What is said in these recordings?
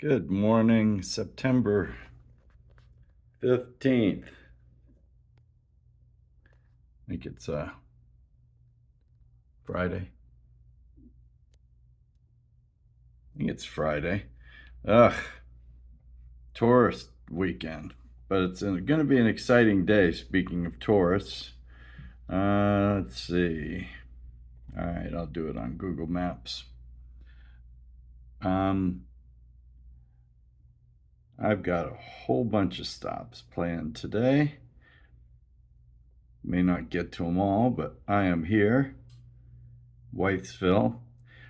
Good morning, September 15th. I think it's Friday. I think it's Friday. Ugh, tourist weekend. But it's going to be an exciting day, speaking of tourists. Let's see. All right, I'll do it on Google Maps. I've got a whole bunch of stops planned today. May not get to them all, but I am here. Whitesville.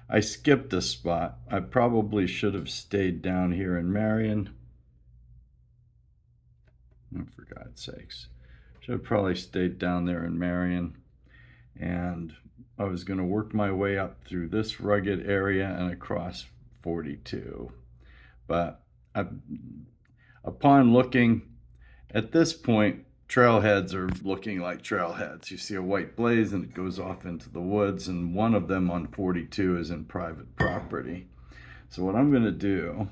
I skipped a spot. I probably should have stayed down here in Marion. Oh, for God's sakes. Should have probably stayed down there in Marion. And I was going to work my way up through this rugged area and across 42. But upon looking at this point, trailheads are looking like trailheads. You see a white blaze and it goes off into the woods, and one of them on 42 is in private property. So what I'm going to do,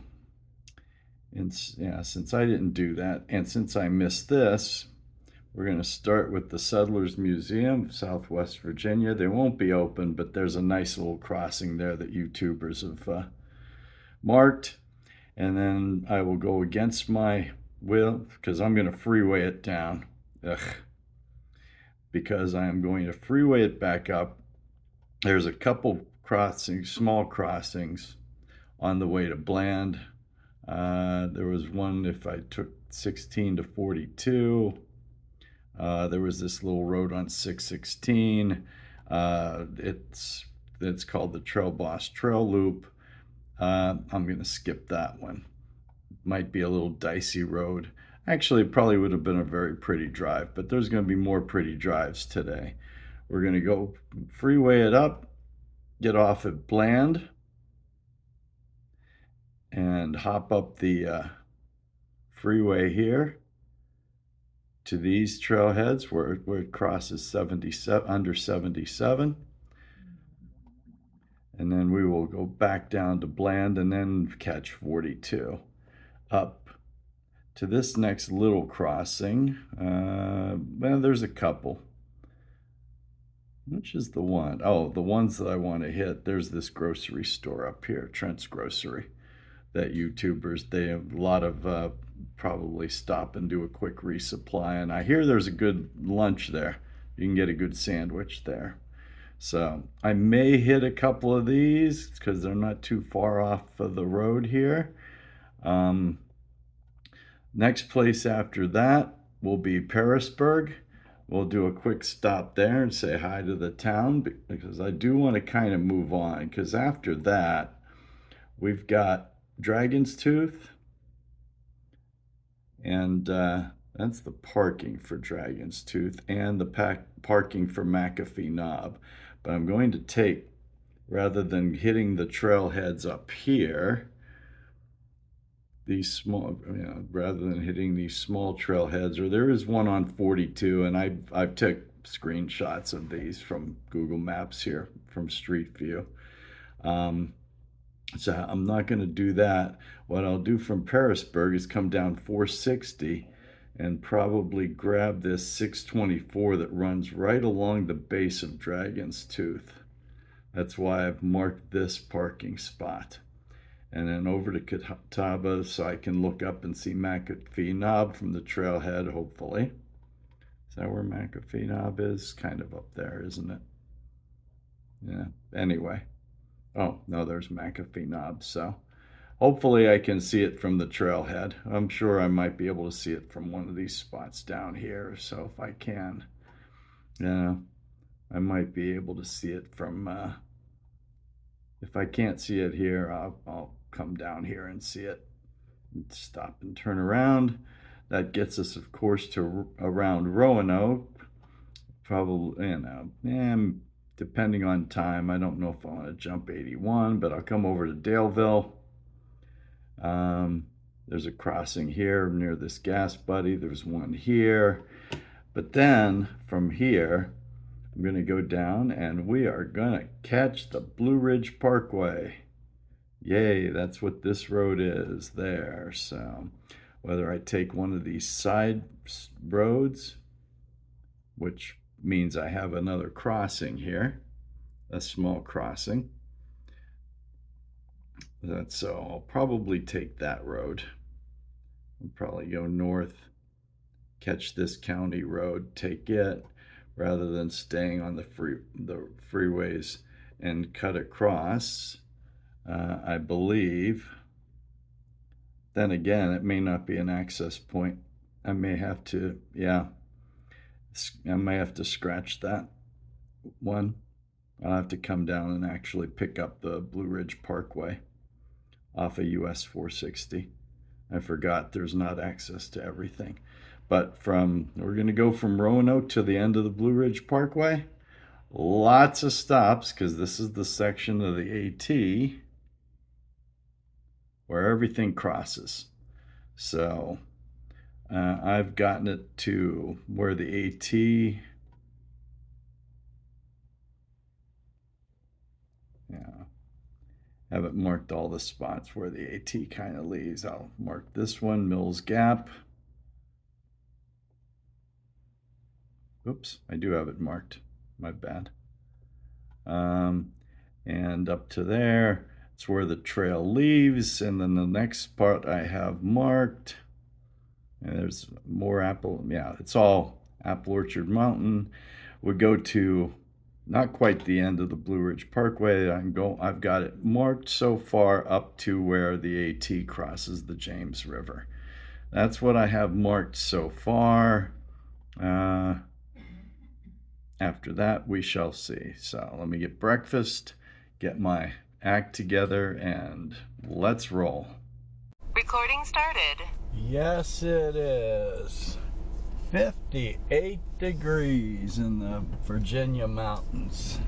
since I didn't do that, and since I missed this, we're going to start with the Settlers Museum of Southwest Virginia. They won't be open, but there's a nice little crossing there that YouTubers have marked. And then I will go against my will because I'm going to freeway it down. Because I am going to freeway it back up. There's a couple crossings, small crossings on the way to Bland. There was one if I took 16 to 42. There was this little road on 616. It's called the Trail Boss Trail Loop. I'm going to skip that one. Might be a little dicey road. Actually, it probably would have been a very pretty drive, but there's going to be more pretty drives today. We're going to go freeway it up, get off at Bland, and hop up the freeway here to these trailheads where it crosses 77 under 77. And then we will go back down to Bland and then catch 42 up to this next little crossing. Well, there's a couple. Which is the one? Oh, the ones that I want to hit. There's this grocery store up here, Trent's Grocery, that YouTubers, they have a lot of probably stop and do a quick resupply. And I hear there's a good lunch there. You can get a good sandwich there. So I may hit a couple of these because they're not too far off of the road here. Next place after that will be Pearisburg. We'll do a quick stop there and say hi to the town because I do want to kind of move on, because after that we've got Dragon's Tooth, and that's the parking for Dragon's Tooth and the parking for McAfee Knob. But I'm going to take, rather than hitting the trailheads up here, these small, rather than hitting these small trailheads, or there is one on 42, and I've took screenshots of these from Google Maps here from Street View. So I'm not going to do that. What I'll do from Pearisburg is come down 460 and probably grab this 624 that runs right along the base of Dragon's Tooth. That's why I've marked this parking spot. And then over to Catawba so I can look up and see McAfee Knob from the trailhead, hopefully. Is that where McAfee Knob is? Kind of up there, isn't it? Yeah, anyway. Oh, no, there's McAfee Knob. So hopefully I can see it from the trailhead. I'm sure I might be able to see it from one of these spots down here. So if I can, I might be able to see it from, if I can't see it here, I'll come down here and see it. Stop and turn around. That gets us, of course, to around Roanoke. Probably, depending on time, I don't know if I want to jump 81, but I'll come over to Daleville. There's a crossing here near this gas buddy. There's one here. But then from here, I'm going to go down and we are going to catch the Blue Ridge Parkway. Yay, that's what this road is there. So whether I take one of these side roads, which means I have another crossing here, a small crossing. So I'll probably take that road. I'll probably go north, catch this county road, take it, rather than staying on the freeways and cut across. I believe. Then again, it may not be an access point. I may have to, I may have to scratch that one. I'll have to come down and actually pick up the Blue Ridge Parkway off of US 460. I forgot there's not access to everything. But we're going to go from Roanoke to the end of the Blue Ridge Parkway. Lots of stops, because this is the section of the AT where everything crosses. So I've gotten it to where the AT, haven't marked all the spots where the AT kind of leaves. I'll mark this one, Mills Gap. Oops, I do have it marked. My bad. And up to there, it's where the trail leaves. And then the next part I have marked. And there's more it's all Apple Orchard Mountain. We go to not quite the end of the Blue Ridge Parkway. I've got it marked so far up to where the AT crosses the James River. That's what I have marked so far. After that, we shall see. So let me get breakfast, get my act together, and let's roll. Recording started. Yes, it is 58 degrees in the Virginia mountains.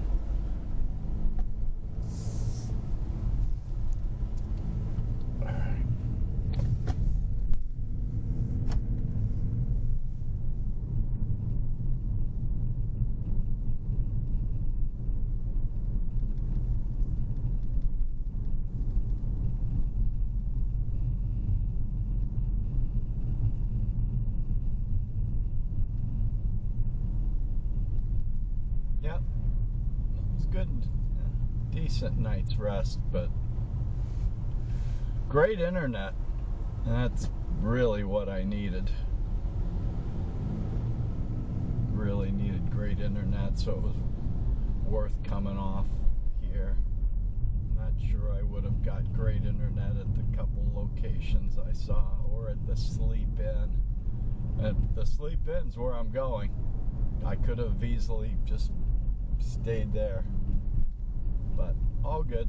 Yep, it's good, decent night's rest, but great internet. That's really what I needed. Really needed great internet, so it was worth coming off here. Not sure I would have got great internet at the couple locations I saw, or at the Sleep Inn. At the Sleep Inn's where I'm going. I could have easily just stayed there, but all good.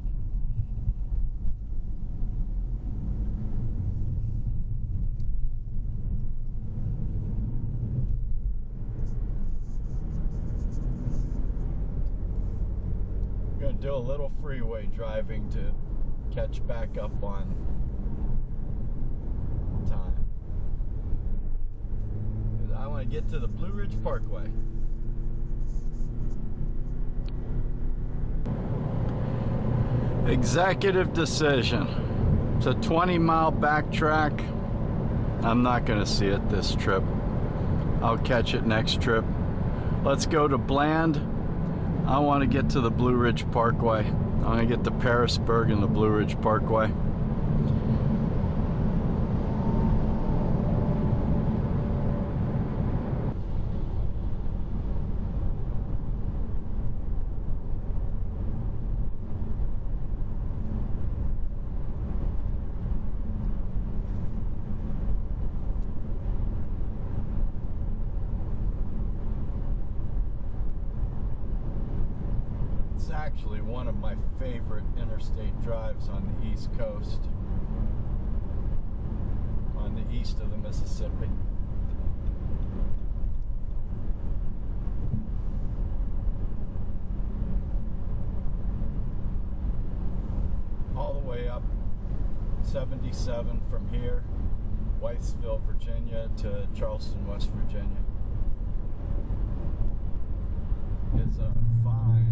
I'm gonna do a little freeway driving to catch back up on time. I want to get to the Blue Ridge Parkway. Executive decision. It's a 20-mile backtrack. I'm not going to see it this trip. I'll catch it next trip. Let's go to Bland. I want to get to the Blue Ridge Parkway. I want to get to Pearisburg and the Blue Ridge Parkway. Actually one of my favorite interstate drives on the East Coast, on the east of the Mississippi. All the way up 77 from here, Whitesville, Virginia, to Charleston, West Virginia. It's a fine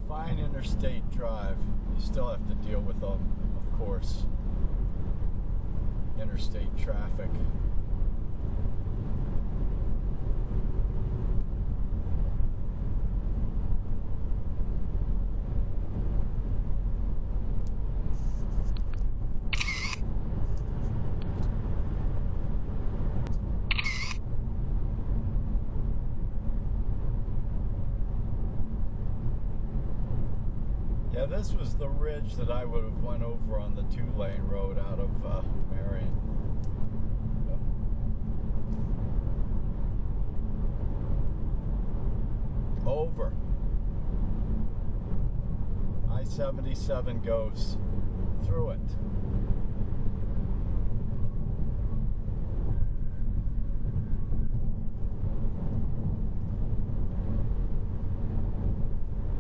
Fine interstate drive. You still have to deal with, of course, interstate traffic. Yeah, this was the ridge that I would have went over on the 2-lane road out of Marion. Over. I-77 goes through it.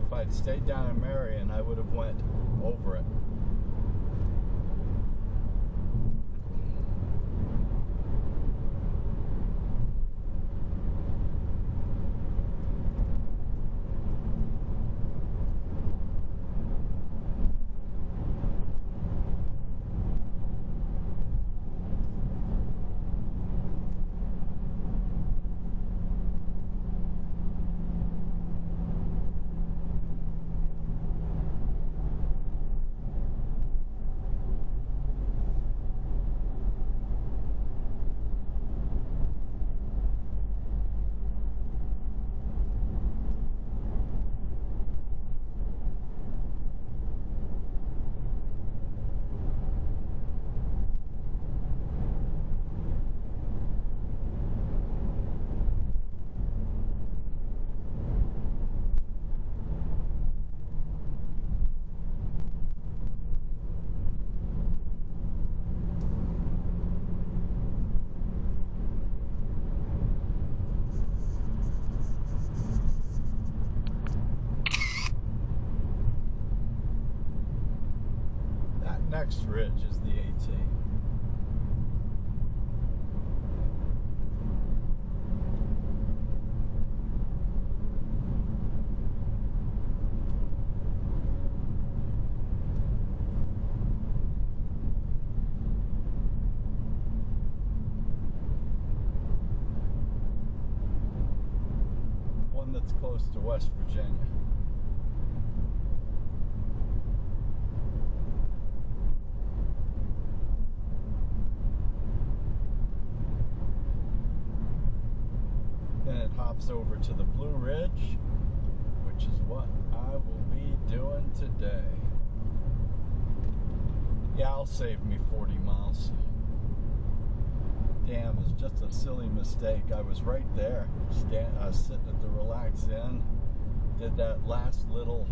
If I'd stayed down in Marion, I would have went over it. Next ridge is the AT. One that's close to West Virginia. Then it hops over to the Blue Ridge, which is what I will be doing today. Yeah, I'll save me 40 miles. Damn, it's just a silly mistake. I was right there. I was sitting at the Relax Inn, did that last little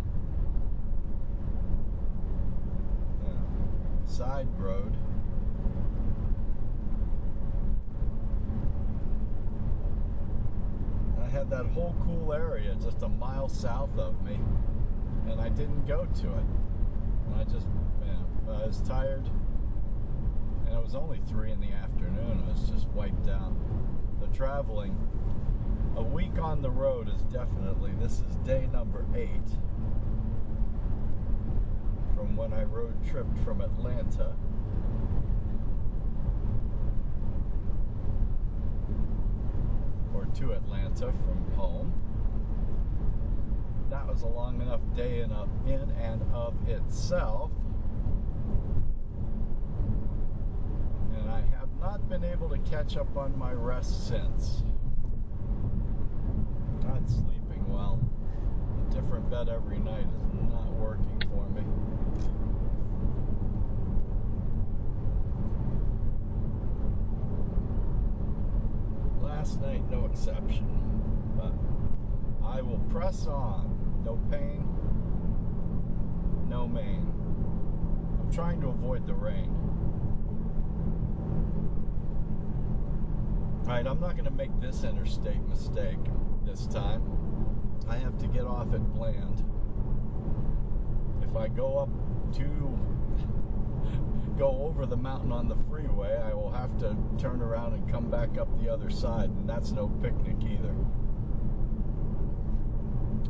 side road. I had that whole cool area just a mile south of me, and I didn't go to it. And I just, I was tired, and it was only 3 in the afternoon. I was just wiped out. The traveling, a week on the road is definitely, this is day number 8 from when I road tripped from Atlanta. To Atlanta from home. That was a long enough day in and of itself. And I have not been able to catch up on my rest since. Not sleeping well. A different bed every night is not working for me. Last night, no exception, but I will press on. No pain, no main. I'm trying to avoid the rain. Alright, I'm not going to make this interstate mistake this time. I have to get off at Bland. If I go over the mountain on the freeway, I will have to turn around and come back up the other side, and that's no picnic either.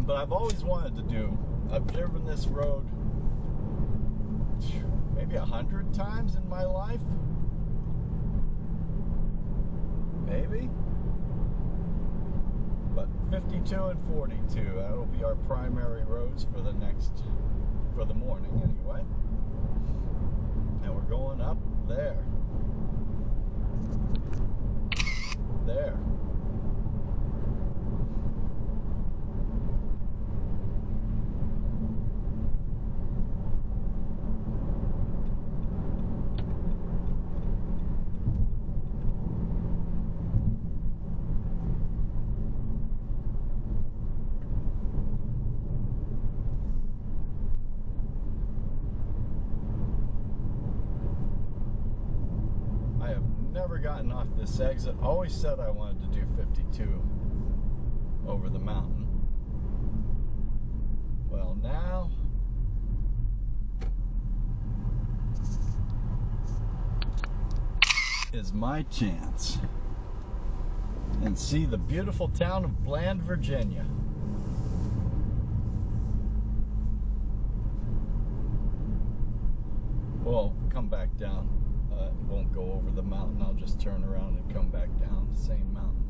But I've always wanted to do I've driven this road maybe 100 times in my life. Maybe. But 52 and 42, that'll be our primary roads for the morning anyway. And we're going up there. There. Never gotten off this exit. Always said I wanted to do 52 over the mountain. Well, now is my chance. And see the beautiful town of Bland, Virginia. Well, come back down. Won't go over the mountain. I'll just turn around and come back down the same mountain.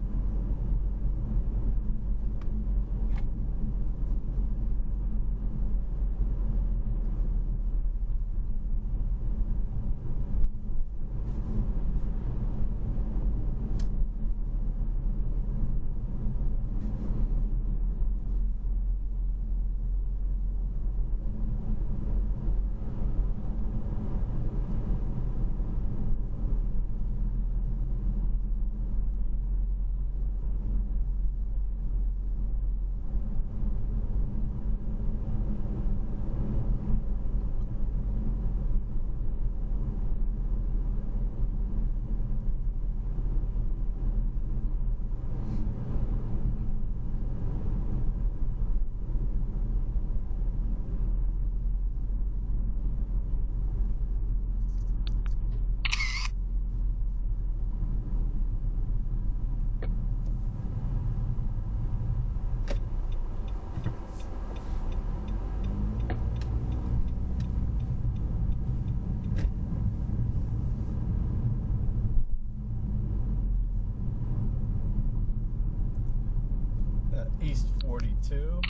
East 42,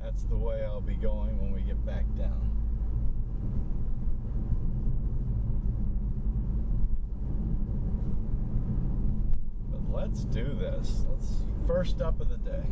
that's the way I'll be going when we get back down. But let's do this. First up of the day.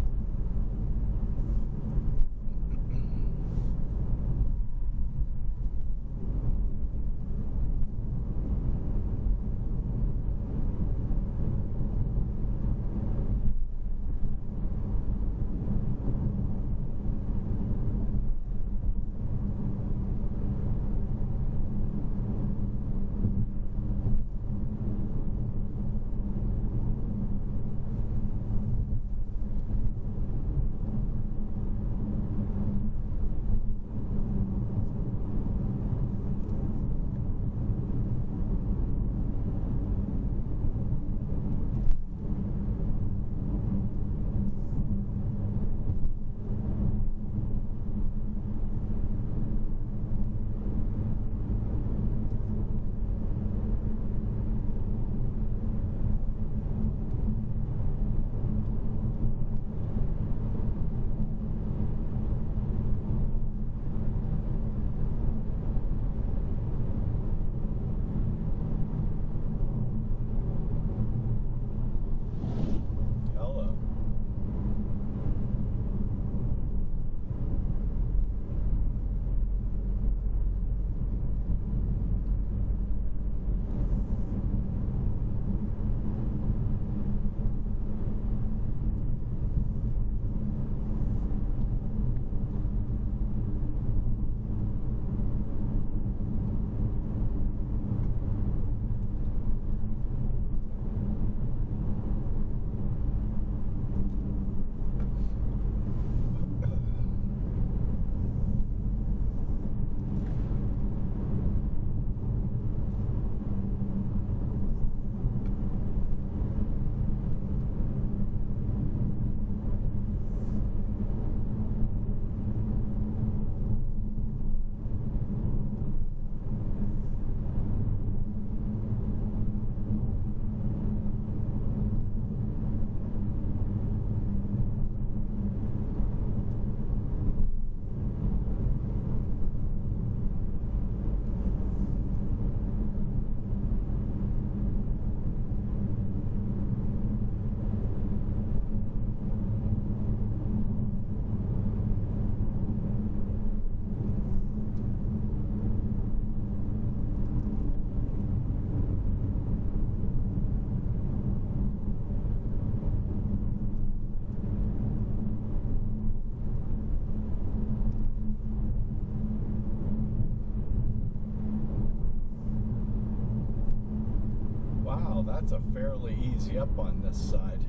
That's a fairly easy up on this side.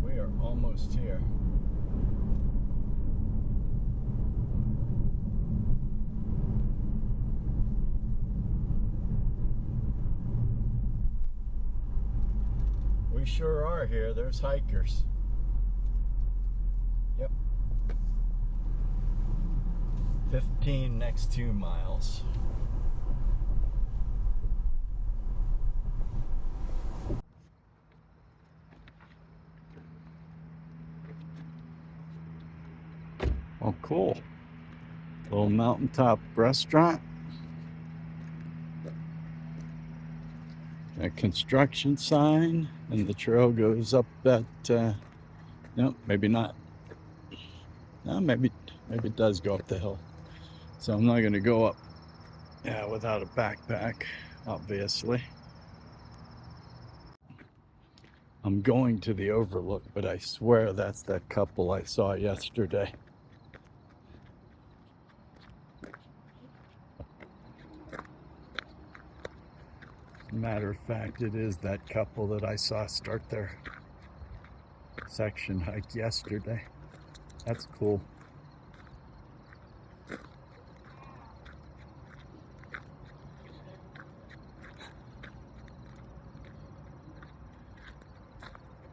We are almost here. We sure are here. There's hikers. Yep. 15 next 2 miles. Oh, cool. Little mountaintop restaurant. A construction sign, and the trail goes up that, no, maybe not. No, maybe it does go up the hill. So I'm not gonna go up, without a backpack, obviously. I'm going to the overlook, but I swear that's that couple I saw yesterday. Matter of fact, it is that couple that I saw start their section hike yesterday. That's cool.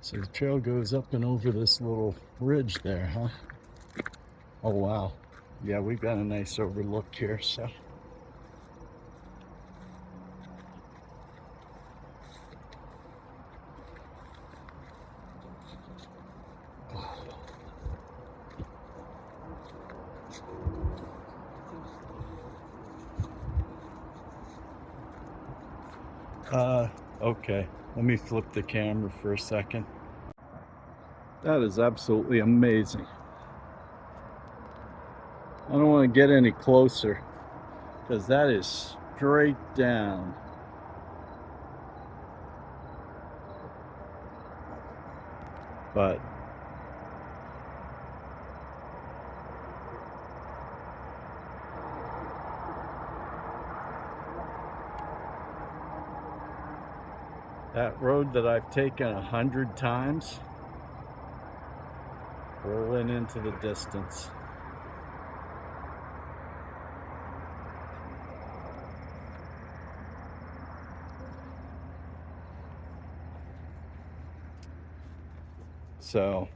So the trail goes up and over this little ridge there, huh? Oh wow. Yeah, we've got a nice overlook here, so. Okay, let me flip the camera for a second. That is absolutely amazing. I don't want to get any closer because that is straight down. But that road that I've taken 100 times, rolling into the distance. So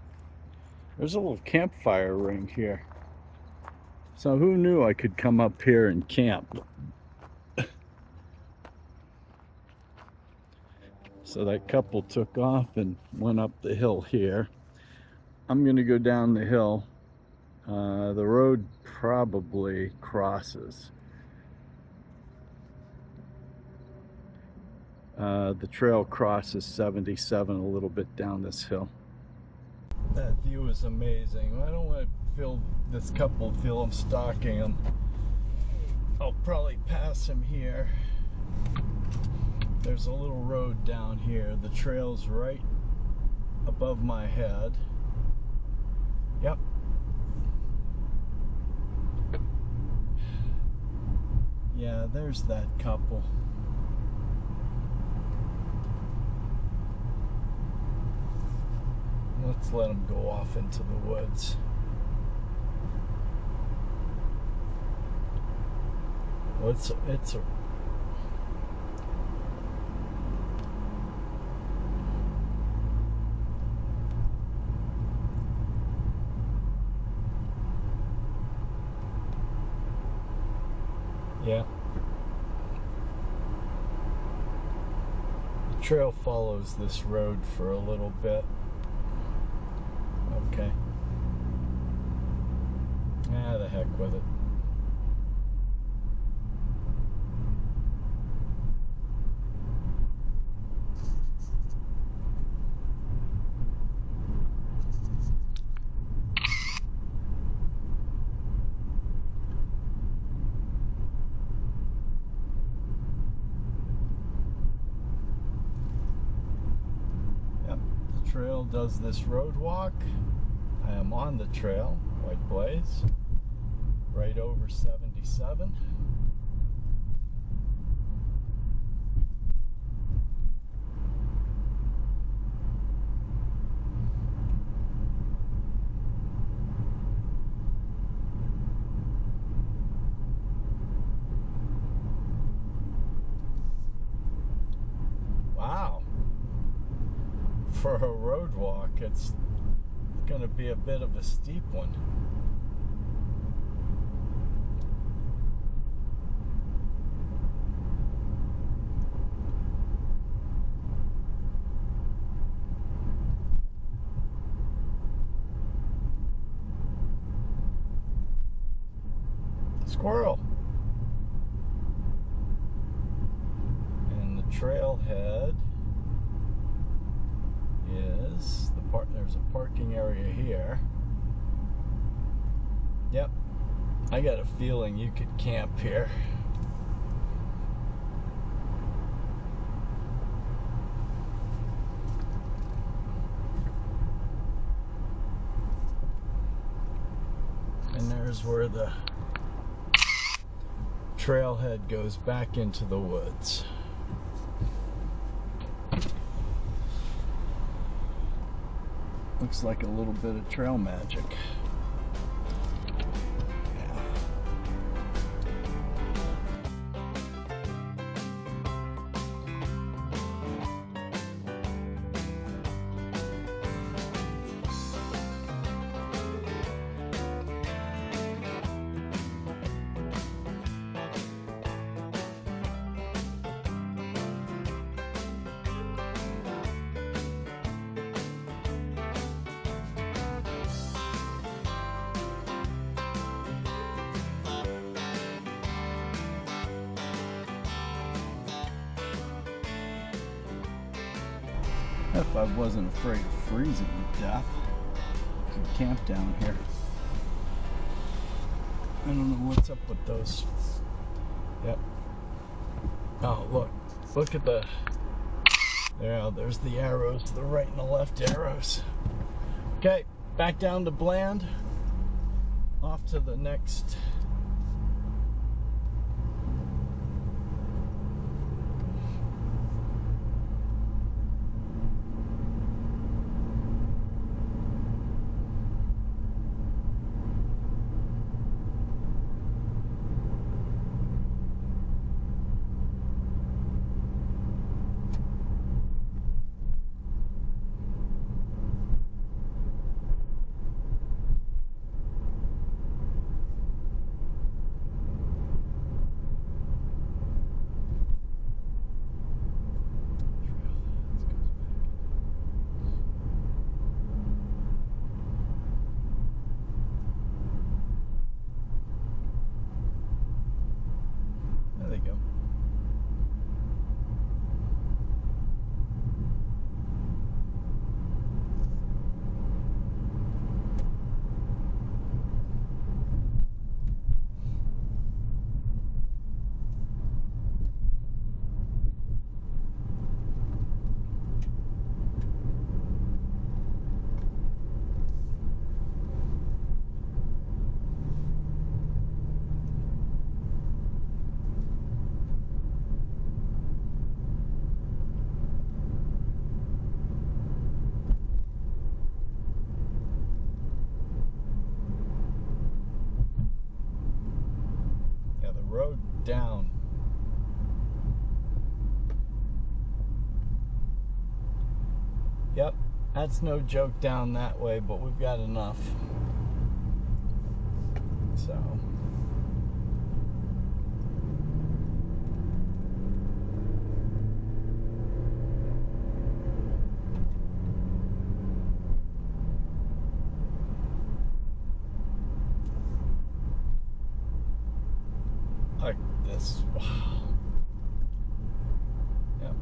there's a little campfire ring here. So who knew I could come up here and camp? So that couple took off and went up the hill here. I'm gonna go down the hill. The road probably crosses. The trail crosses 77 a little bit down this hill. That view is amazing. I don't want to feel this couple feel I'm stalking them. I'll probably pass him here. There's a little road down here. The trail's right above my head. Yep. Yeah, there's that couple. Let's let them go off into the woods. Well, it's a yeah. The trail follows this road for a little bit. Okay. Ah, the heck with it. Yep, the trail does this road walk. I am on the trail, White Blaze, right over 77. Wow. For a road walk, it's going to be a bit of a steep one. Squirrel. And the trailhead is there's a parking area here. Yep. I got a feeling you could camp here. And there's where the trailhead goes back into the woods. Looks like a little bit of trail magic. If I wasn't afraid of freezing to death, I could camp down here. I don't know what's up with those. Yep. Oh, look at the. There's the arrows, the right and the left arrows. Okay, back down to Bland. Off to the next. There they go. Road down. Yep, that's no joke down that way, but we've got enough. So. Like this. Wow. Yep.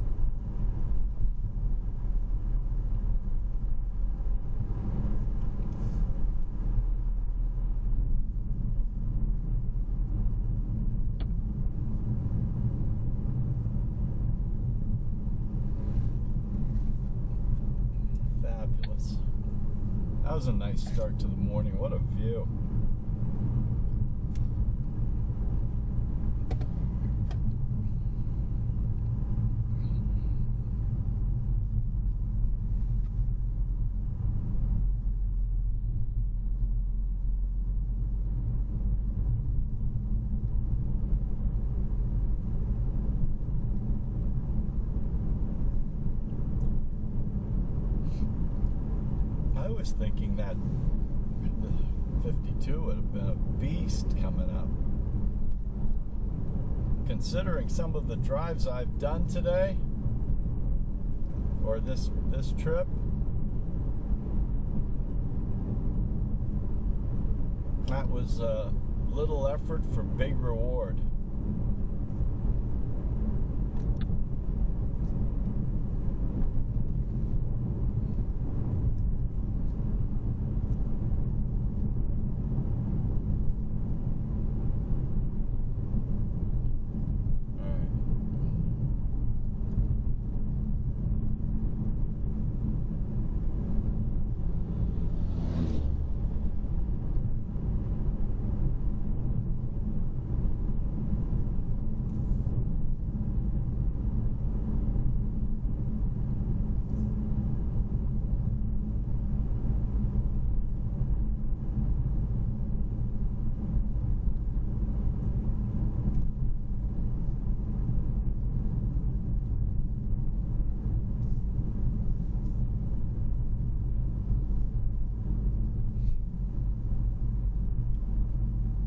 Fabulous. That was a nice start to the morning. What a view. was thinking that the 52 would have been a beast coming up. Considering some of the drives I've done today, or this trip, that was little effort for big reward.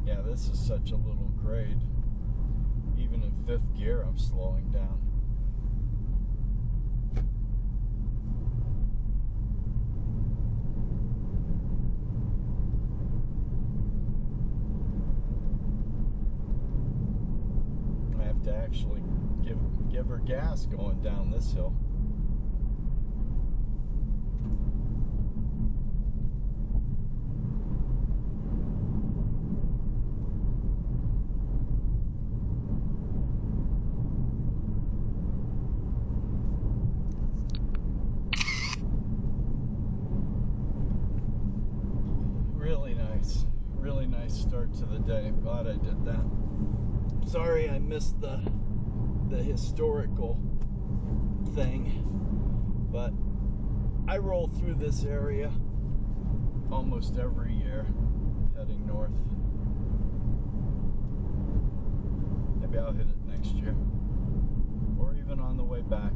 Yeah, this is such a little grade. Even in fifth gear, I'm slowing down. I have to actually give her gas going down this hill. Really nice start to the day. I'm glad I did that. Sorry I missed the historical thing, but I roll through this area almost every year heading north. Maybe I'll hit it next year, or even on the way back.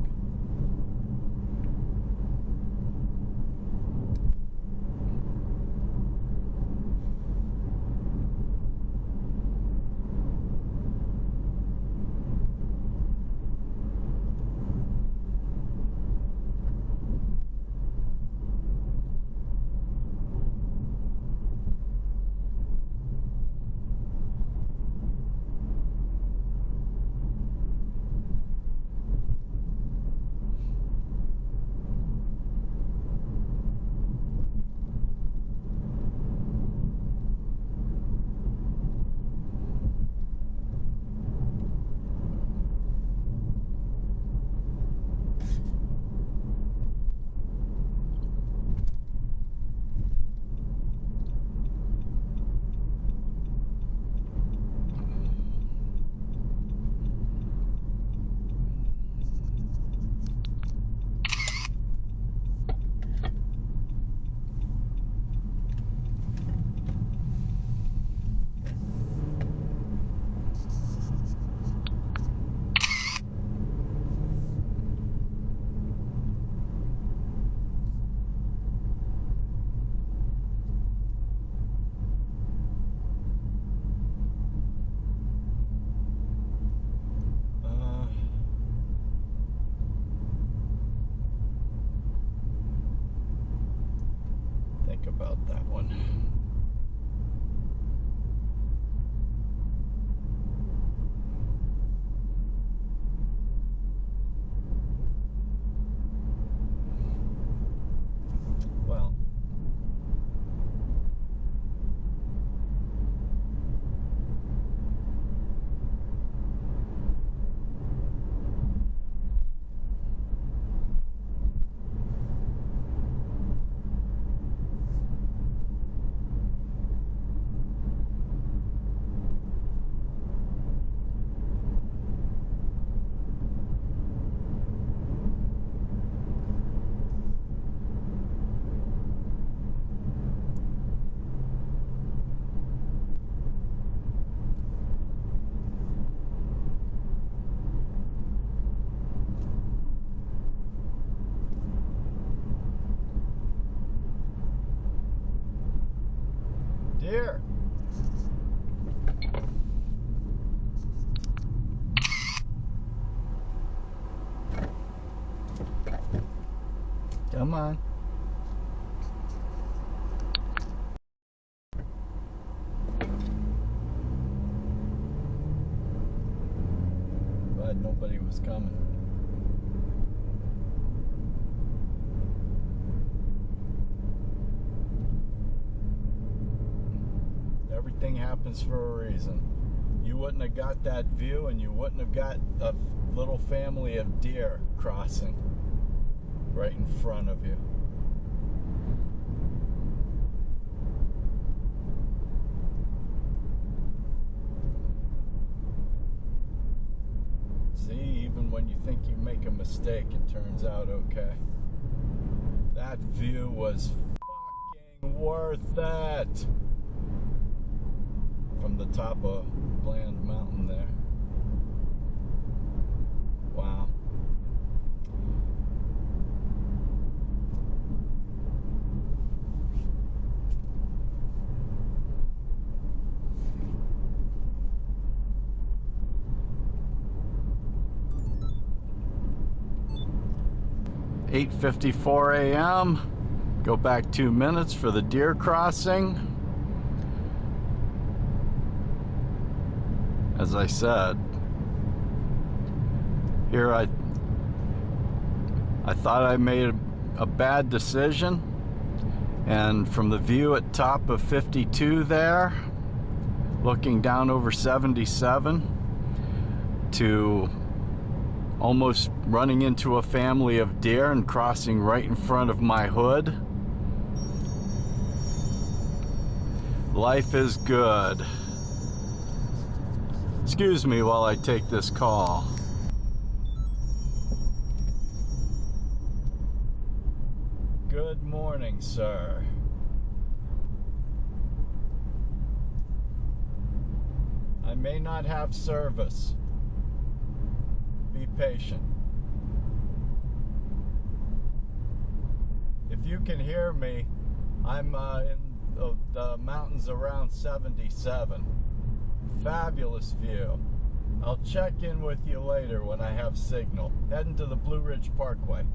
here. Come on. Glad nobody was coming. Everything happens for a reason. You wouldn't have got that view, and you wouldn't have got a little family of deer crossing right in front of you. See, even when you think you make a mistake, it turns out okay. That view was fucking worth it. From the top of Bland Mountain there. Wow. "8:54 a.m. Go back 2 minutes for the deer crossing. As I said, here I thought I made a bad decision, and from the view at top of 52 there, looking down over 77 to almost running into a family of deer and crossing right in front of my hood. Life is good. Excuse me while I take this call. Good morning, sir. I may not have service. Be patient. If you can hear me, I'm in the mountains around 77. Fabulous view. I'll check in with you later when I have signal. Heading to the Blue Ridge Parkway.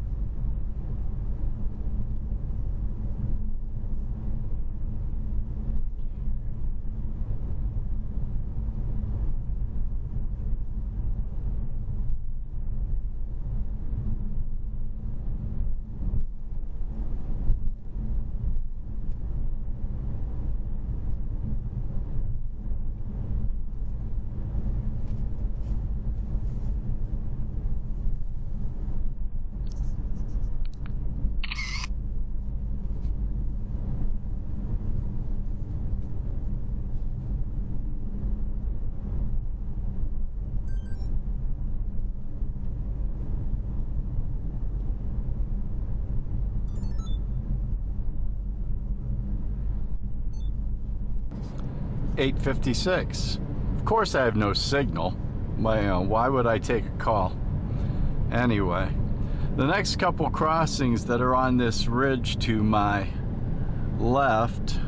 "8:56. Of course I have no signal. Why would I take a call? Anyway, the next couple crossings that are on this ridge to my left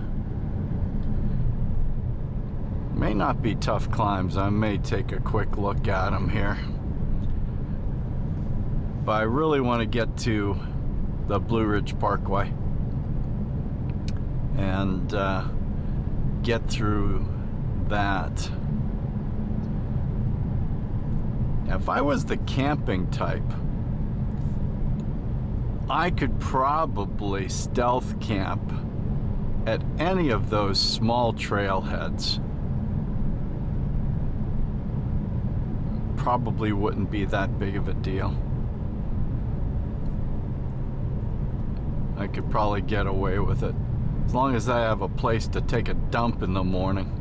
may not be tough climbs. I may take a quick look at them here. But I really want to get to the Blue Ridge Parkway and get through that. If I was the camping type, I could probably stealth camp at any of those small trailheads. Probably wouldn't be that big of a deal. I could probably get away with it. As long as I have a place to take a dump in the morning.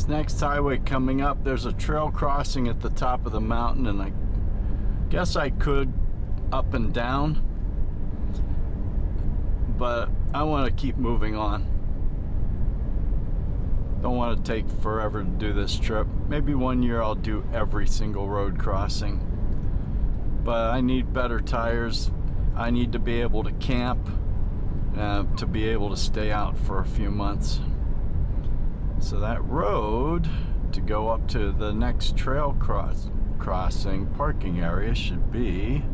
this next highway coming up, there's a trail crossing at the top of the mountain, and I guess I could up and down, but I want to keep moving on. Don't want to take forever to do this trip. Maybe one year I'll do every single road crossing, but I need better tires. I need to be able to camp, to be able to stay out for a few months. So that road to go up to the next trail crossing parking area should be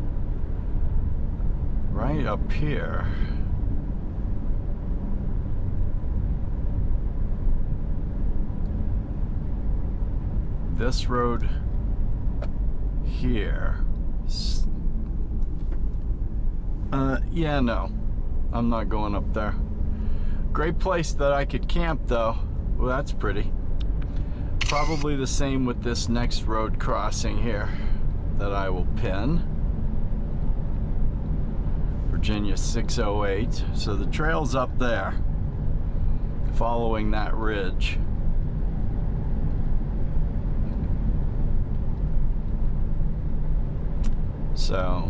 right up here. This road here. Yeah, no, I'm not going up there. Great place that I could camp though. Well, that's pretty. Probably the same with this next road crossing here that I will pin. Virginia 608. So the trail's up there, following that ridge. So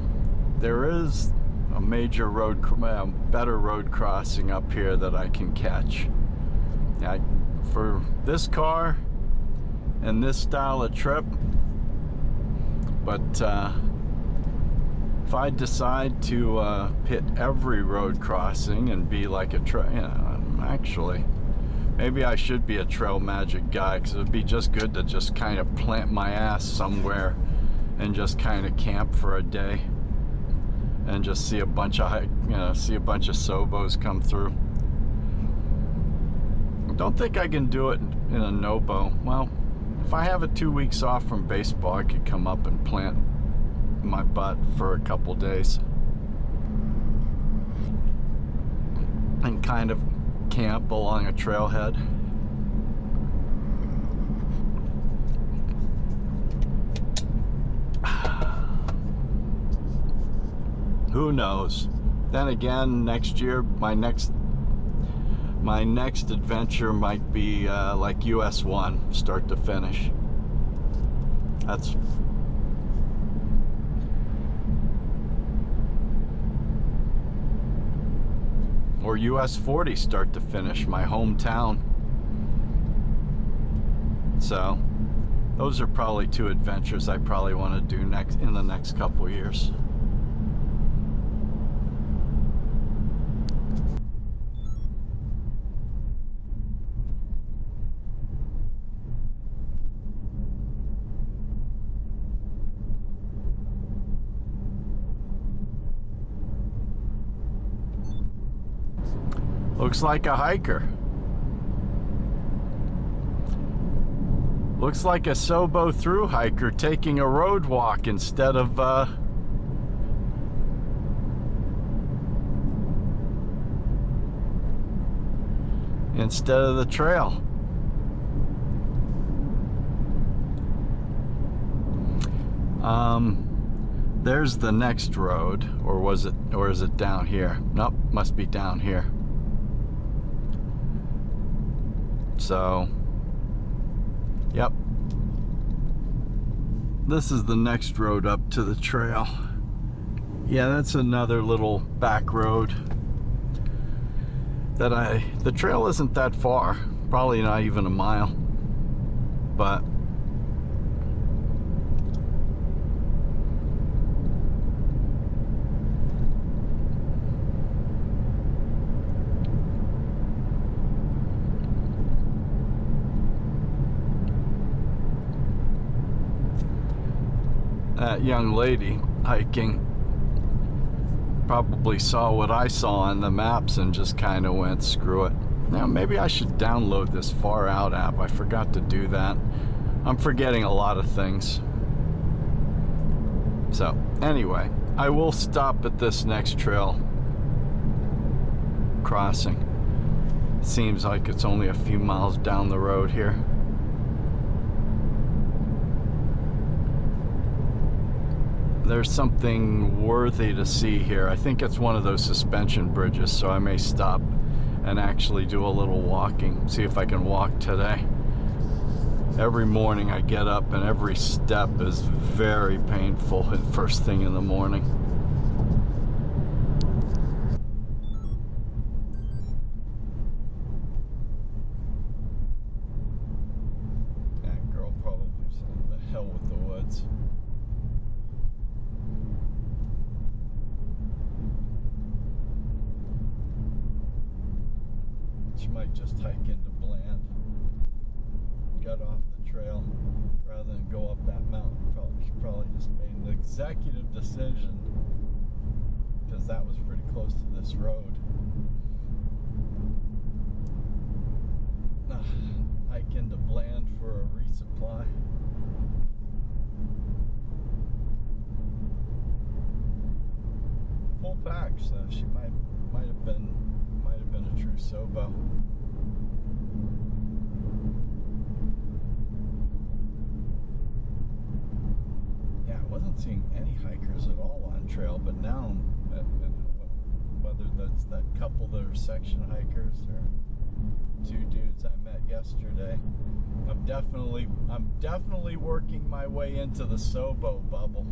there is a major road, better road crossing up here that I can catch. For this car and this style of trip, but if I decide to hit every road crossing and be like actually, maybe I should be a trail magic guy, because it would be just good to just kind of plant my ass somewhere and just kind of camp for a day and just see a bunch of Sobos come through. Don't think I can do it in a no-bow. Well, if I have 2 weeks off from baseball, I could come up and plant my butt for a couple days and kind of camp along a trailhead. Who knows? Then again, next year, my next adventure might be like US 1, start to finish. That's or US 40, start to finish, my hometown. So those are probably 2 adventures I probably want to do in the next couple years. Looks like a hiker. Looks like a Sobo through hiker taking a road walk instead of the trail. There's the next road, or is it down here? Nope, must be down here. So, yep. This is the next road up to the trail. Yeah, that's another little back road that the trail isn't that far, probably not even a mile, but that young lady hiking probably saw what I saw on the maps and just kind of went, screw it. Now maybe I should download this Far Out app. I forgot to do that. I'm forgetting a lot of things. So anyway, I will stop at this next trail crossing. Seems like it's only a few miles down the road here. There's something worthy to see here. I think it's one of those suspension bridges, so I may stop and actually do a little walking, see if I can walk today. Every morning I get up and every step is very painful at first thing in the morning. That girl probably said, "The hell with the woods." She might just hike into Bland, get off the trail rather than go up that mountain. She probably just made an executive decision because that was pretty close to this road. Hike into Bland for a resupply. Full pack, so she might have been a true Sobo. Yeah, I wasn't seeing any hikers at all on trail, but now, whether that's that couple that are section hikers or two dudes I met yesterday, I'm definitely working my way into the Sobo bubble.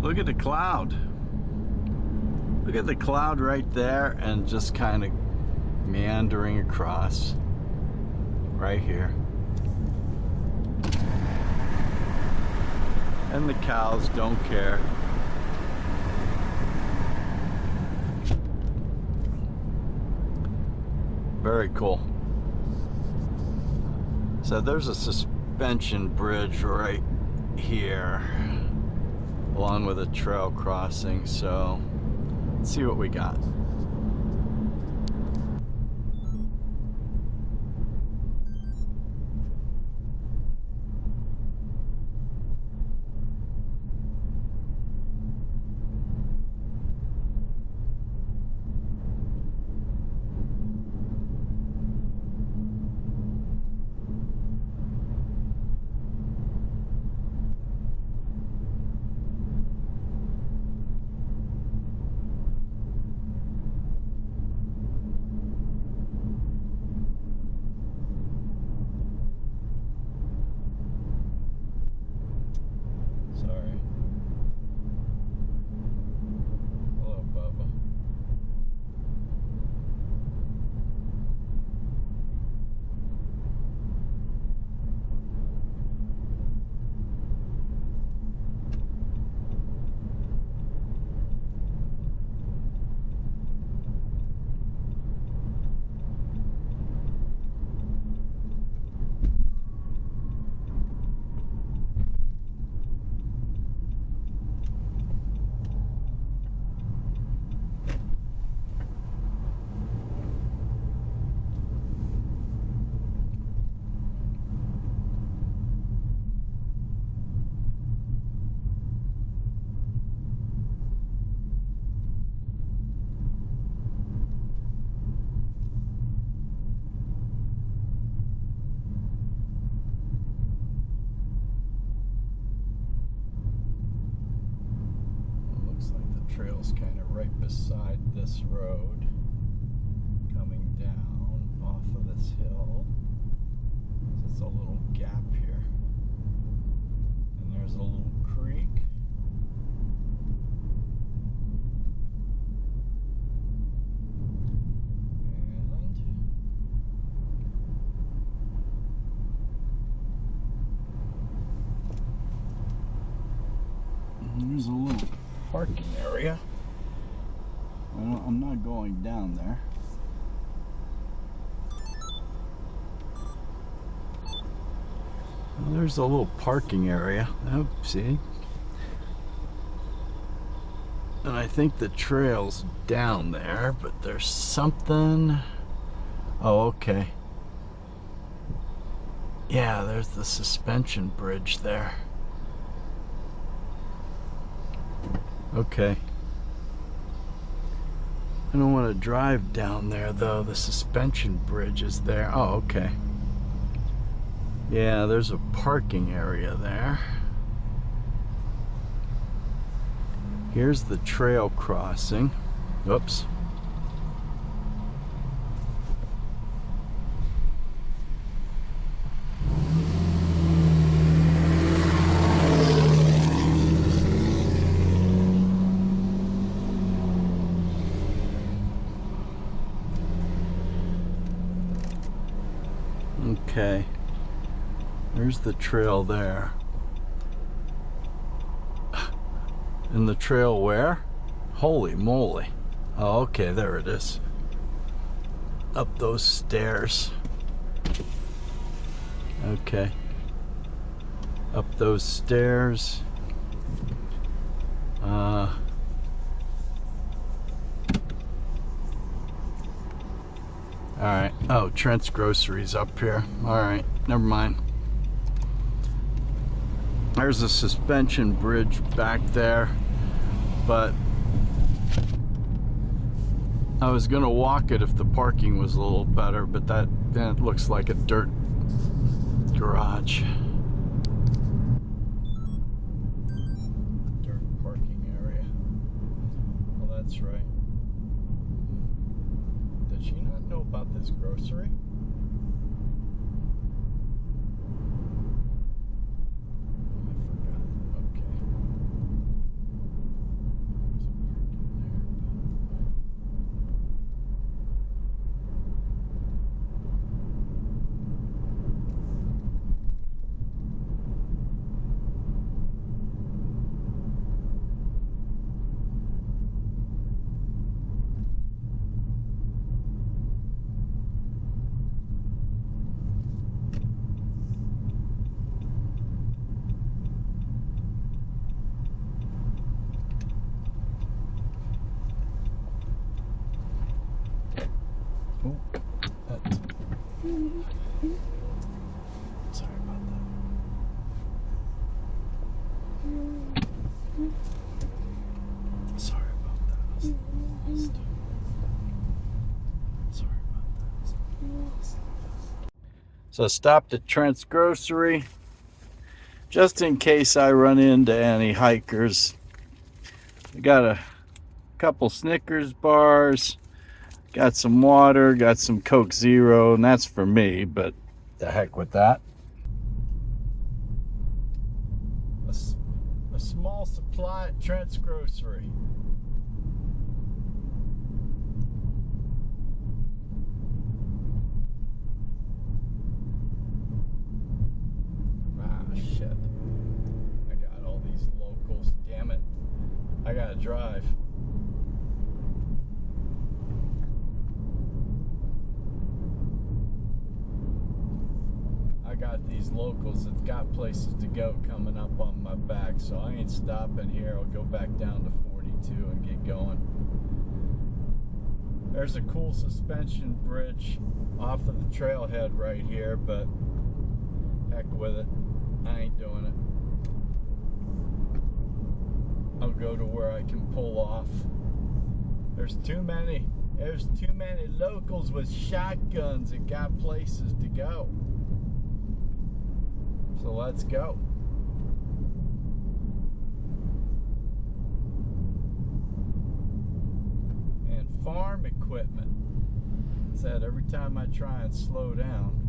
Look at the cloud. Look at the cloud right there and just kind of meandering across right here. And the cows don't care. Very cool. So there's a suspension bridge right here, along with a trail crossing, so let's see what we got. Trail's kind of right beside this road, coming down off of this hill. So it's a little gap here, and there's a little creek. And there's a little parking area. I'm not going down there. Well, there's a little parking area. Oh, see? And I think the trail's down there, but there's something. Oh, okay. Yeah, there's the suspension bridge there. Okay. I don't want to drive down there though. The suspension bridge is there. Oh, okay. Yeah, there's a parking area there. Here's the trail crossing. Oops. Okay. There's the trail there. And the trail where? Holy moly. Oh, okay, there it is. Up those stairs. Okay. Up those stairs. Alright. Oh, Trent's Grocery's up here. Alright, never mind. There's a suspension bridge back there, but I was gonna walk it if the parking was a little better, but then it looks like a dirt garage. Dirt parking area. Well, that's right. Did she not know about this grocery? Oh, sorry about that. Sorry about that. Sorry about that. So I stopped at Trent's Grocery just in case I run into any hikers. I got a couple Snickers bars. Got some water, got some Coke Zero, and that's for me, but the heck with that. A small supply at Trent's Grocery. Ah, shit. I got all these locals, damn it. I gotta drive. I got these locals that's got places to go coming up on my back, so I ain't stopping here. I'll go back down to 42 and get going. There's a cool suspension bridge off of the trailhead right here, but heck with it. I ain't doing it. I'll go to where I can pull off. There's too many locals with shotguns that got places to go. So let's go. And farm equipment. Said every time I try and slow down.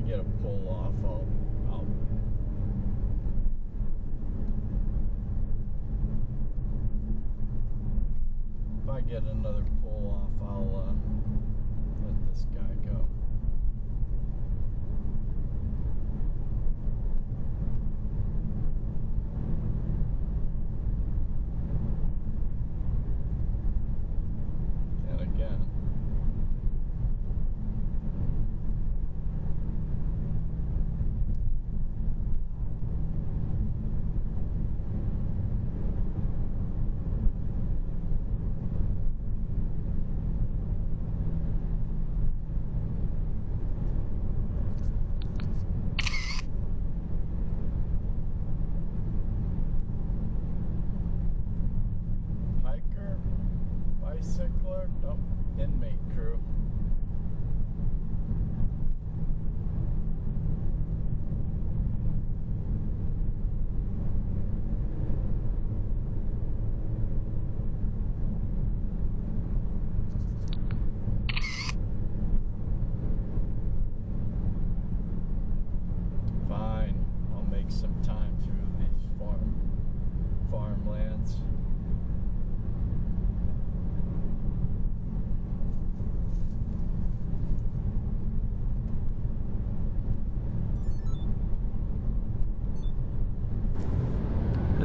Get a pull off, I'll if I get another pull off, I'll let this guy go.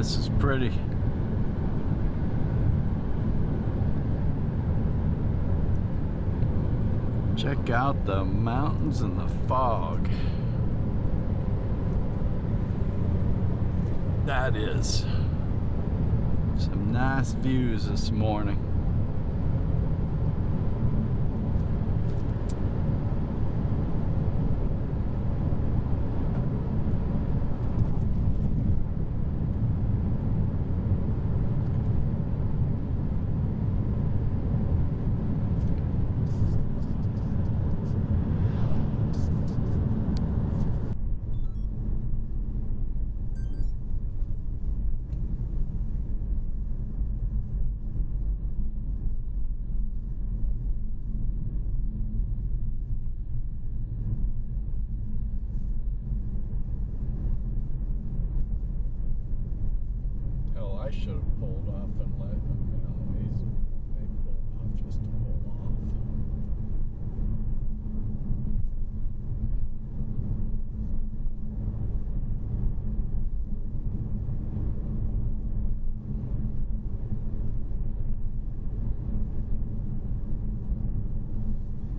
this is pretty. Check out the mountains and the fog. That is some nice views this morning. I should have pulled off and let him, they pulled off just to pull off.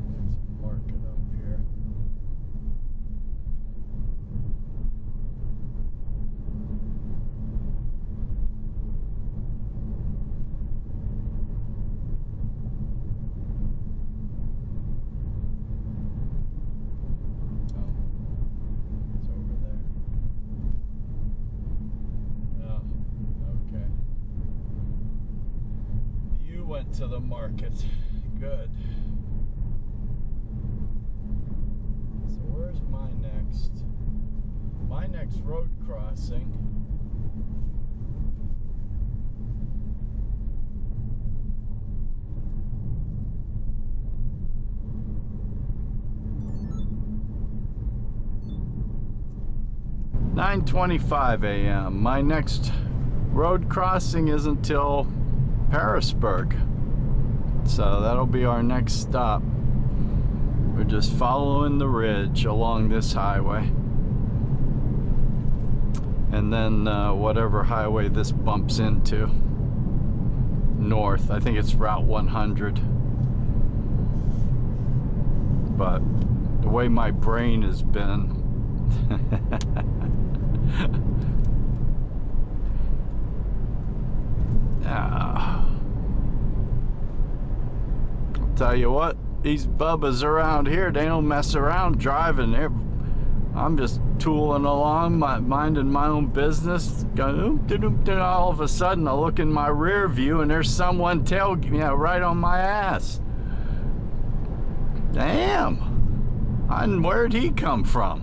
There's a market up here. Went to the market. Good. So where's my next road crossing? "9:25 a.m. My next road crossing isn't till Pearisburg, so that'll be our next stop. We're just following the ridge along this highway, and then whatever highway this bumps into north. I think it's Route 100, but the way my brain has been I'll tell you what, these bubbas around here, they don't mess around driving. I'm just tooling along, minding my own business. All of a sudden, I look in my rear view and there's someone right on my ass. Damn! Where'd he come from?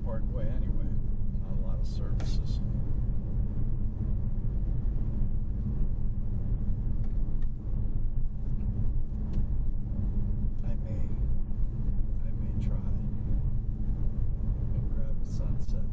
Parkway anyway. Not a lot of services. I may try and grab a sunset.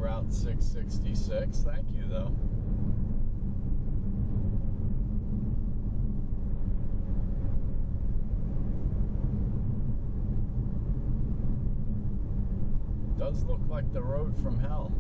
Route 666. Thank you, though. Does look like the road from hell.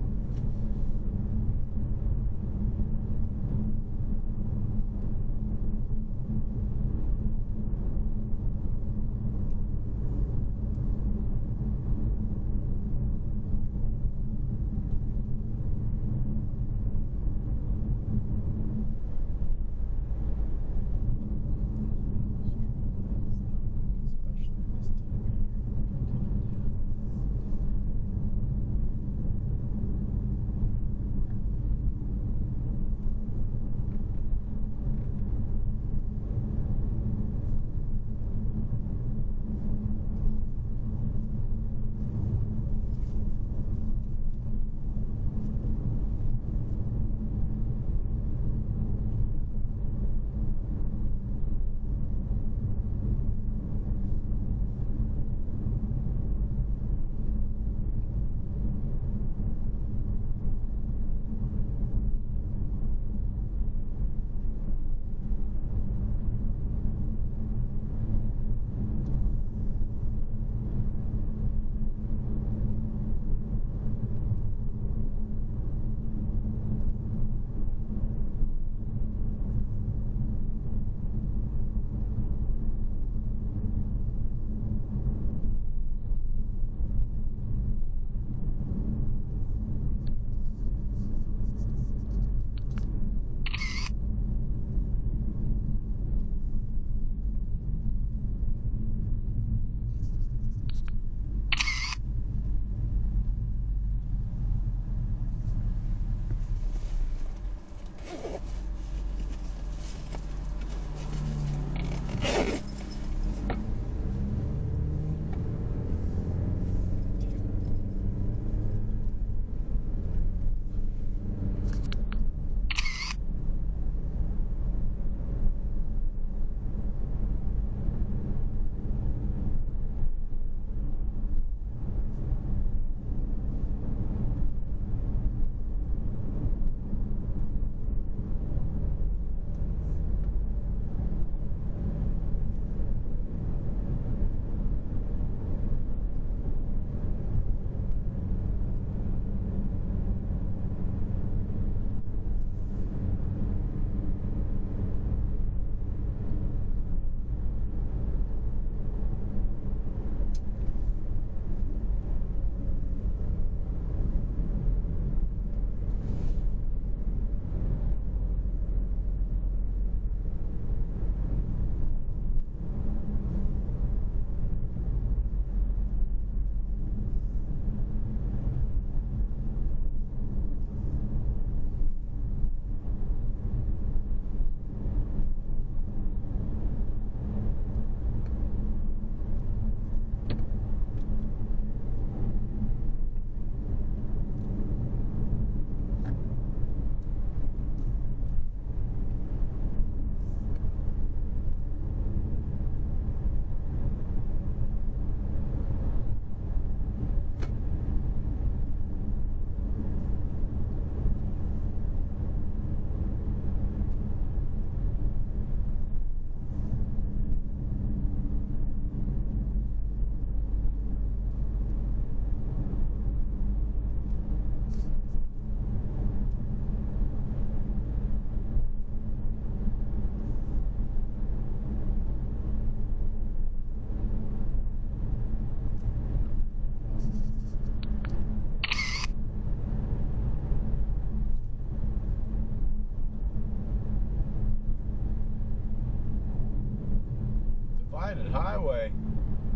Divided highway.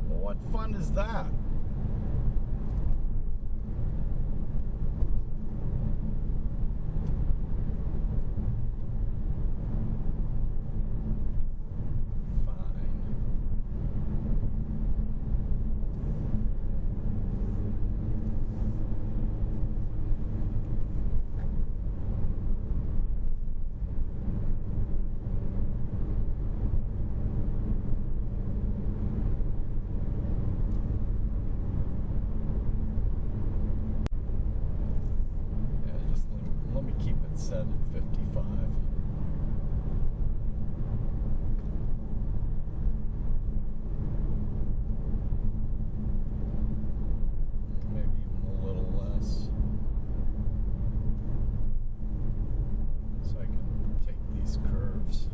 Well, what fun is that? it's set at 55. Maybe even a little less. So I can take these curves.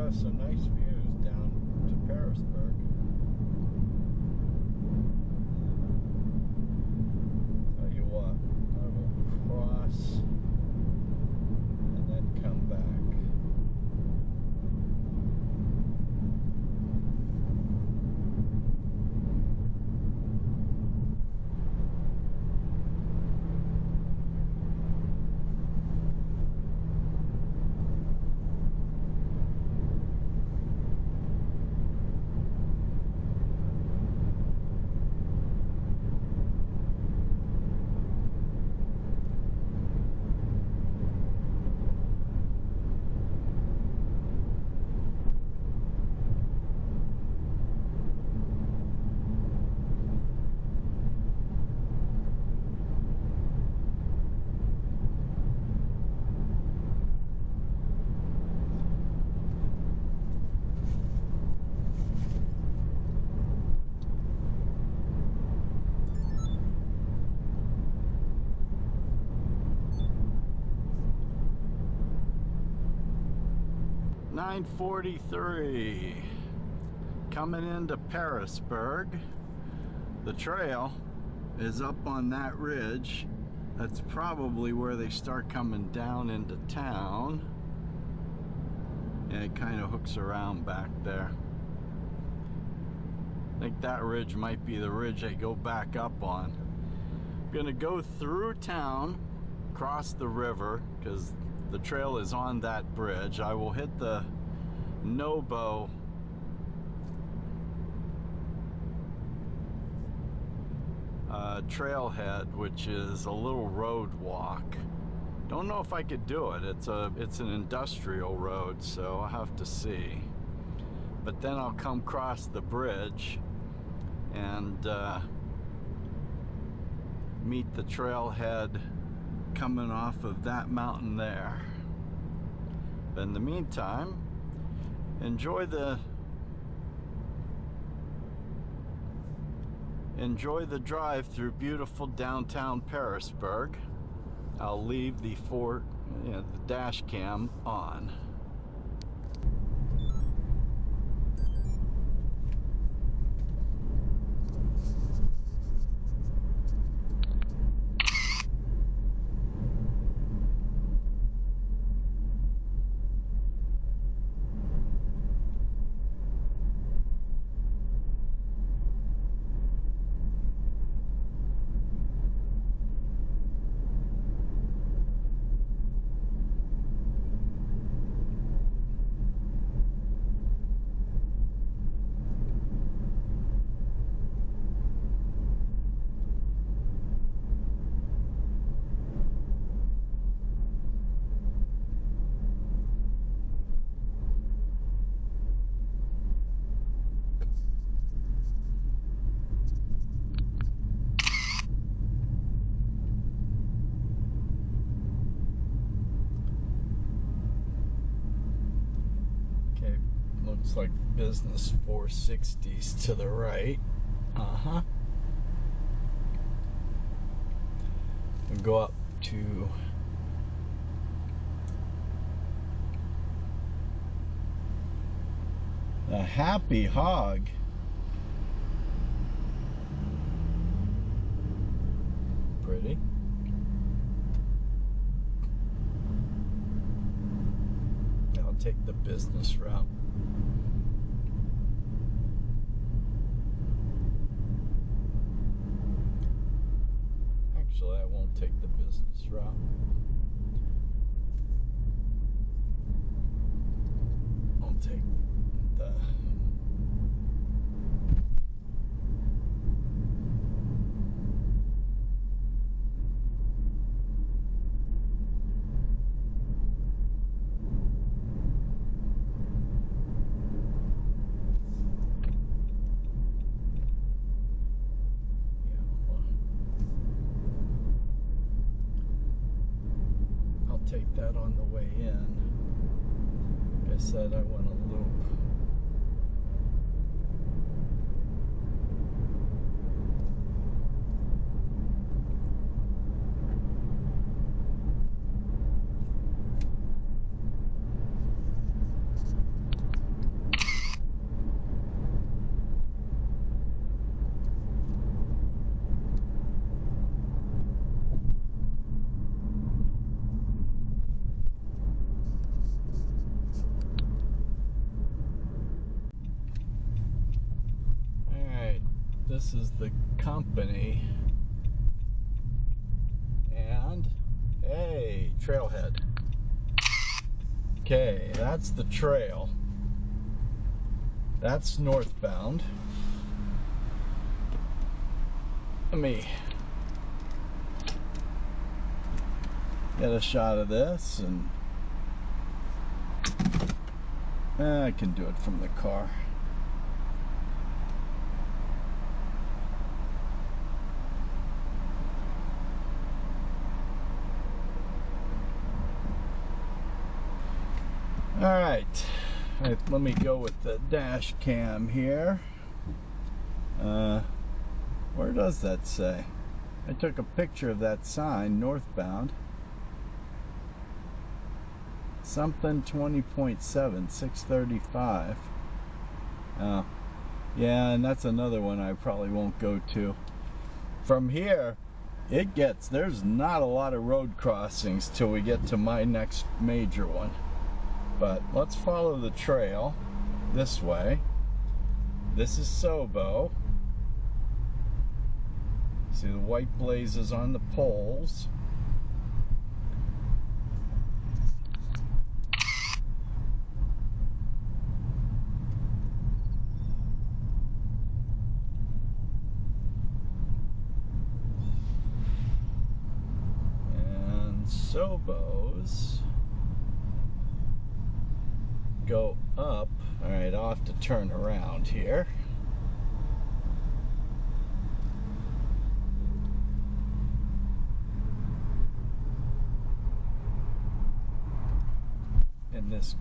have some nice views down to Pearisburg. Tell you what, I will cross and then come back. .43 coming into Pearisburg. The trail is up on that ridge. That's probably where they start coming down into town, and it kind of hooks around back there. I think that ridge might be the ridge they go back up on. I'm gonna go through town, cross the river, because the trail is on that bridge. I will hit the Nobo trailhead, which is a little road walk. Don't know if I could do it. It's an industrial road, so I'll have to see. But then I'll come across the bridge and meet the trailhead coming off of that mountain there. But in the meantime, enjoy the drive through beautiful downtown Pearisburg. I'll leave the dash cam on. Looks like business 460s to the right. We go up to the Happy Hog. Pretty. I'll take the business route. Actually, I won't take the business route. I'll take the take that on the way in. Like I said, I want to loop. this is the company. And hey, trailhead. Okay, that's the trail. That's northbound. Let me get a shot of this, and I can do it from the car. All right, let me go with the dash cam here. Where does that say? I took a picture of that sign, northbound. Something 20.7, 635. Oh, yeah, and that's another one I probably won't go to. From here, there's not a lot of road crossings till we get to my next major one. But let's follow the trail this way. This is Sobo. See the white blazes on the poles. And Sobos go up. All right, I'll have to turn around here. In this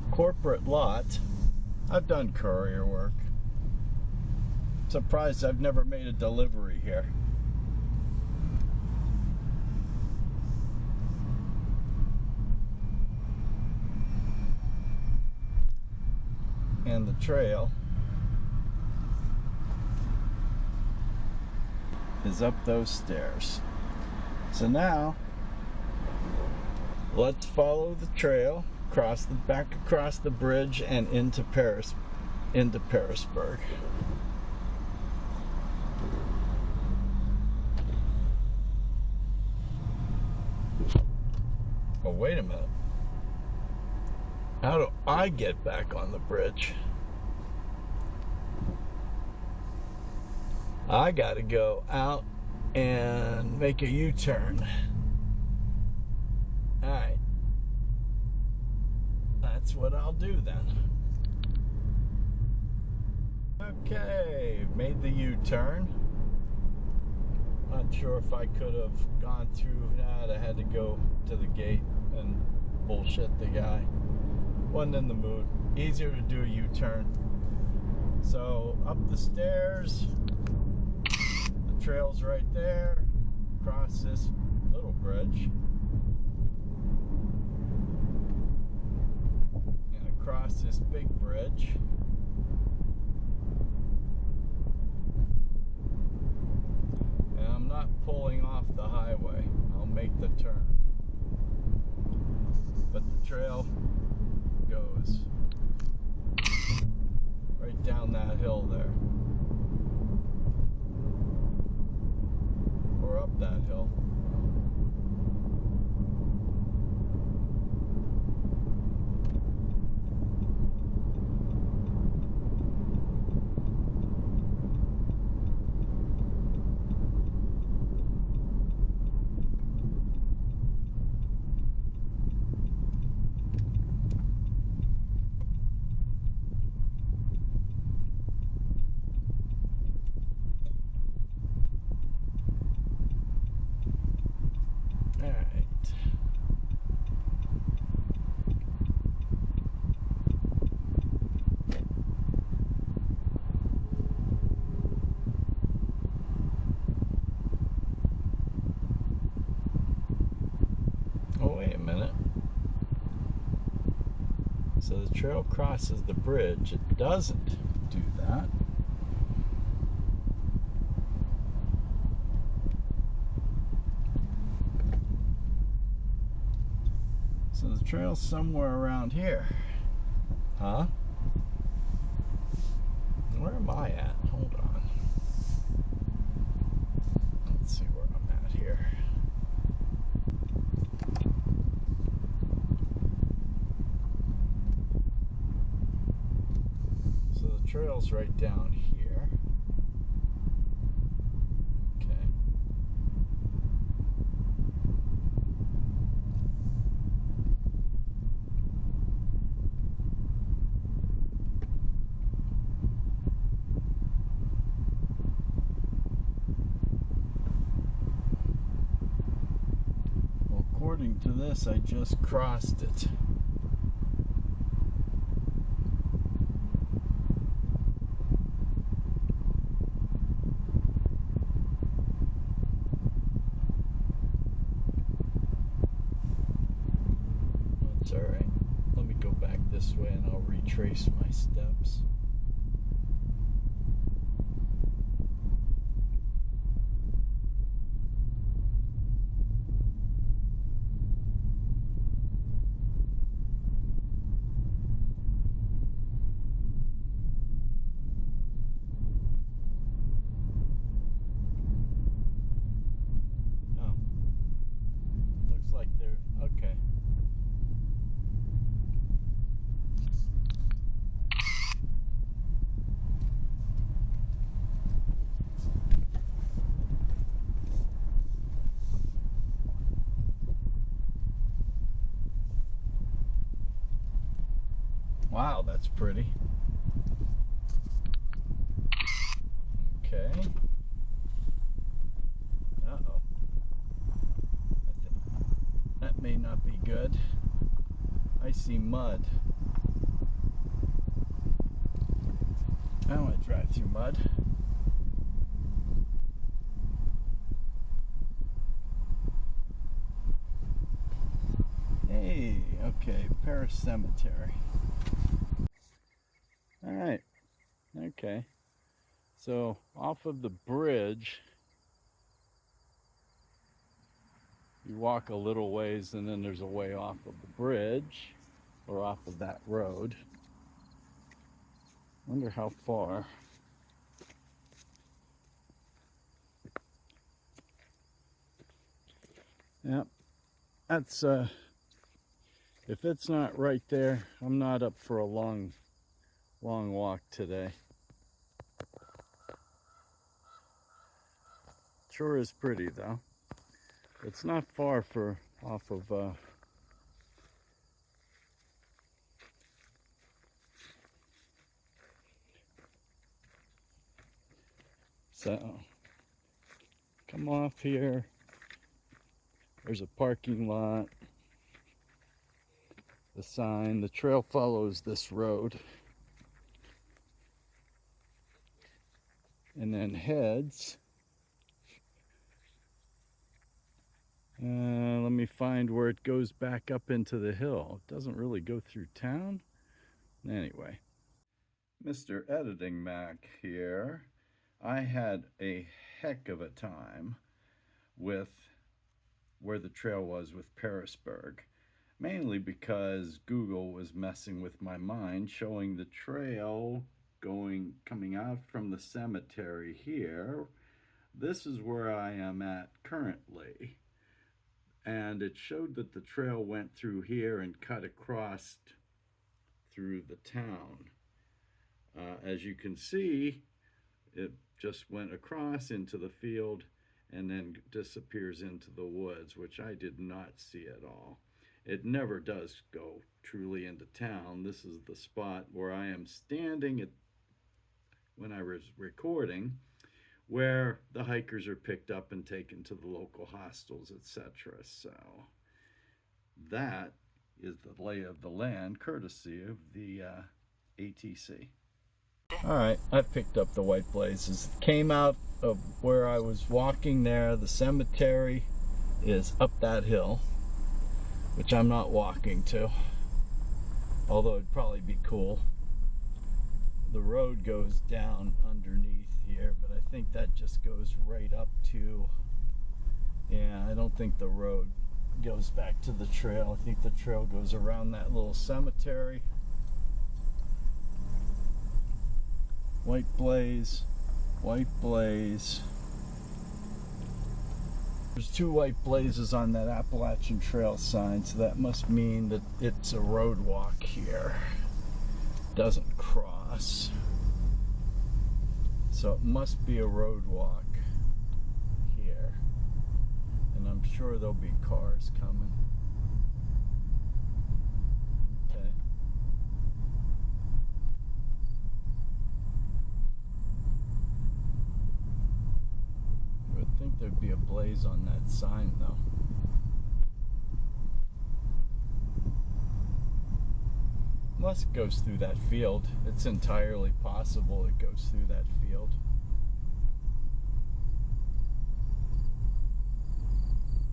corporate lot, I've done courier work. Surprised I've never made a delivery here. And the trail is up those stairs. So now let's follow the trail back across the bridge and into Pearisburg. Oh, wait a minute. How do I get back on the bridge? I gotta go out and make a U-turn. Alright. That's what I'll do then. Okay, made the U-turn. Not sure if I could have gone through that. I had to go to the gate and bullshit the guy. Wasn't in the mood. Easier to do a U-turn. So up the stairs, the trail's right there, across this little bridge, and across this big bridge. And I'm not pulling off the highway. I'll make the turn. But the trail goes right down that hill there, or up that hill. So the trail crosses the bridge. It doesn't do that. So the trail's somewhere around here. Huh? Where am I at? Hold on. trail's right down here. Okay. Well, according to this, I just crossed it. That's all right. Let me go back this way and I'll retrace my steps. Oh, looks like they're okay. Wow, that's pretty. Okay. Uh-oh. That may not be good. I see mud. I don't want to drive through mud. Hey, okay, Paris Cemetery. All right, okay. So off of the bridge, you walk a little ways and then there's a way off of the bridge or off of that road. Wonder how far. Yep, that's if it's not right there, I'm not up for a long walk today. Sure is pretty though. It's not far off of so come off here. There's a parking lot. The sign, the trail follows this road and then heads. Let me find where it goes back up into the hill. It doesn't really go through town. Anyway, Mr. Editing Mac here. I had a heck of a time with where the trail was with Pearisburg. Mainly because Google was messing with my mind, showing the trail coming out from the cemetery here. This is where I am at currently. And it showed that the trail went through here and cut across through the town. As you can see, it just went across into the field and then disappears into the woods, which I did not see at all. It never does go truly into town. This is the spot where I am standing when I was recording, where the hikers are picked up and taken to the local hostels, etc. So that is the lay of the land, courtesy of the ATC. All right, I picked up the white blazes. Came out of where I was walking there. The cemetery is up that hill, which I'm not walking to, although it'd probably be cool. The road goes down underneath here, but I think that just goes right up to, yeah, I don't think the road goes back to the trail. I think the trail goes around that little cemetery. White blaze, white blaze. There's 2 white blazes on that Appalachian Trail sign, so that must mean that it's a road walk here. Doesn't cross. So it must be a road walk here. And I'm sure there'll be cars coming. Okay. I would think there'd be a blaze on that sign though. Unless it goes through that field. It's entirely possible it goes through that field.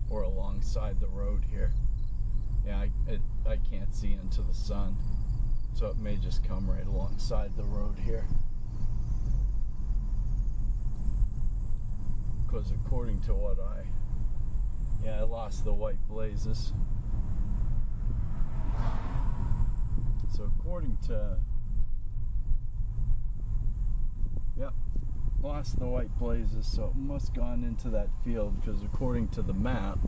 Or alongside the road here. Yeah, I can't see into the sun. So it may just come right alongside the road here. Because according to what I lost the white blazes. So according to, lost the white blazes, so it must have gone into that field, because according to the map,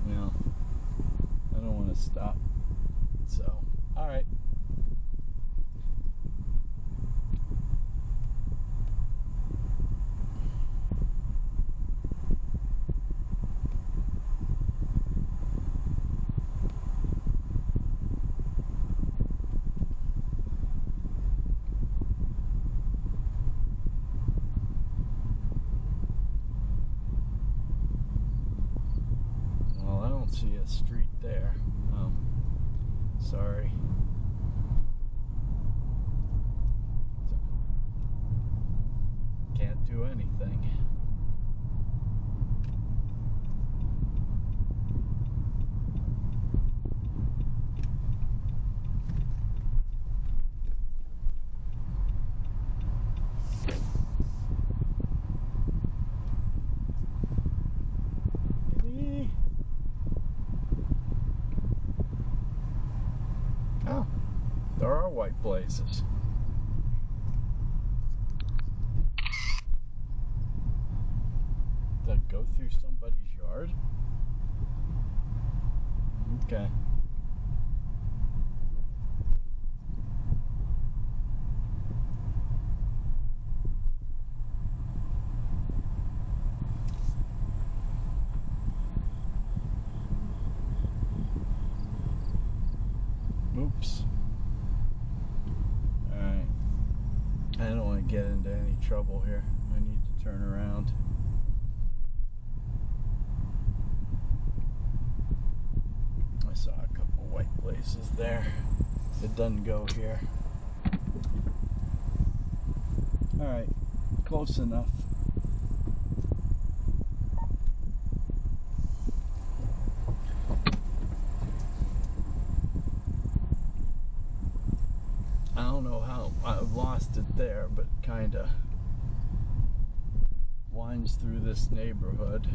I don't want to stop. So, alright. See a street there. Oh, sorry. Can't do anything. Oh, there are white blazes. Did that go through somebody's yard? Okay. Oops. Alright. I don't want to get into any trouble here. I need to turn around. I saw a couple white blazes there. It doesn't go here. Alright. Close enough. I don't know how I lost it there, but kinda winds through this neighborhood.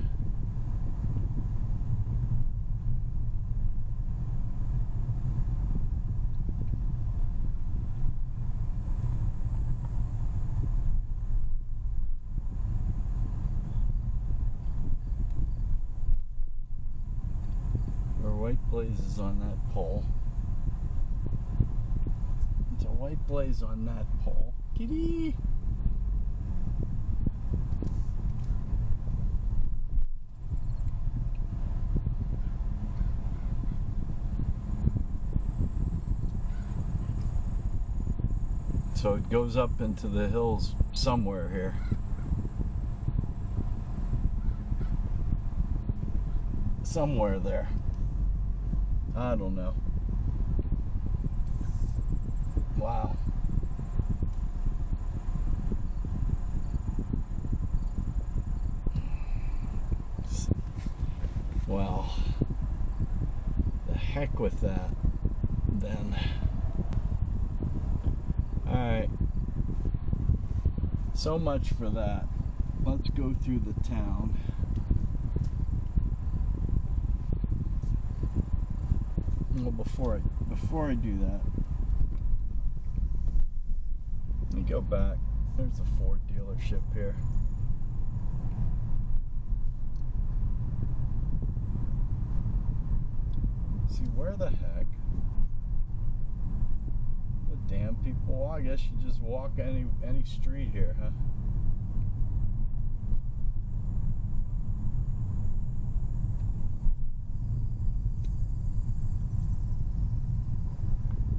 There are white blazes on that pole. There's a white blaze on that pole. Kitty! So it goes up into the hills somewhere here. Somewhere there. I don't know. Wow. Well, the heck with that, then. Alright. So much for that. Let's go through the town. Well, before I do that, let me go back. There's a Ford dealership here. See, where the heck? The Damn people. Well, I guess you just walk any street here, huh?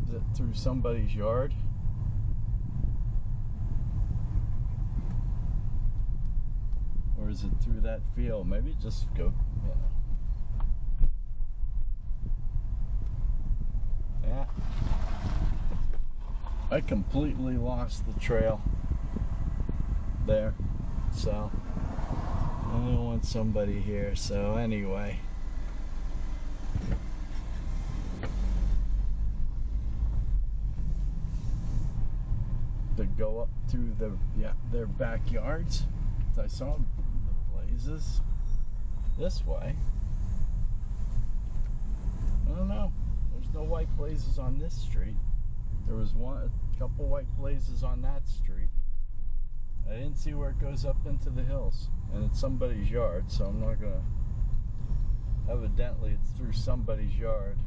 Is it through somebody's yard? Or is it through that field? Maybe just go, you know. Yeah. I completely lost the trail there. So I don't want somebody here. So anyway. To go up through their backyards. I saw the blazes this way. I don't know. There's no white blazes on this street. There was a couple white blazes on that street. I didn't see where it goes up into the hills, and it's somebody's yard, so I'm not gonna. Evidently, it's through somebody's yard.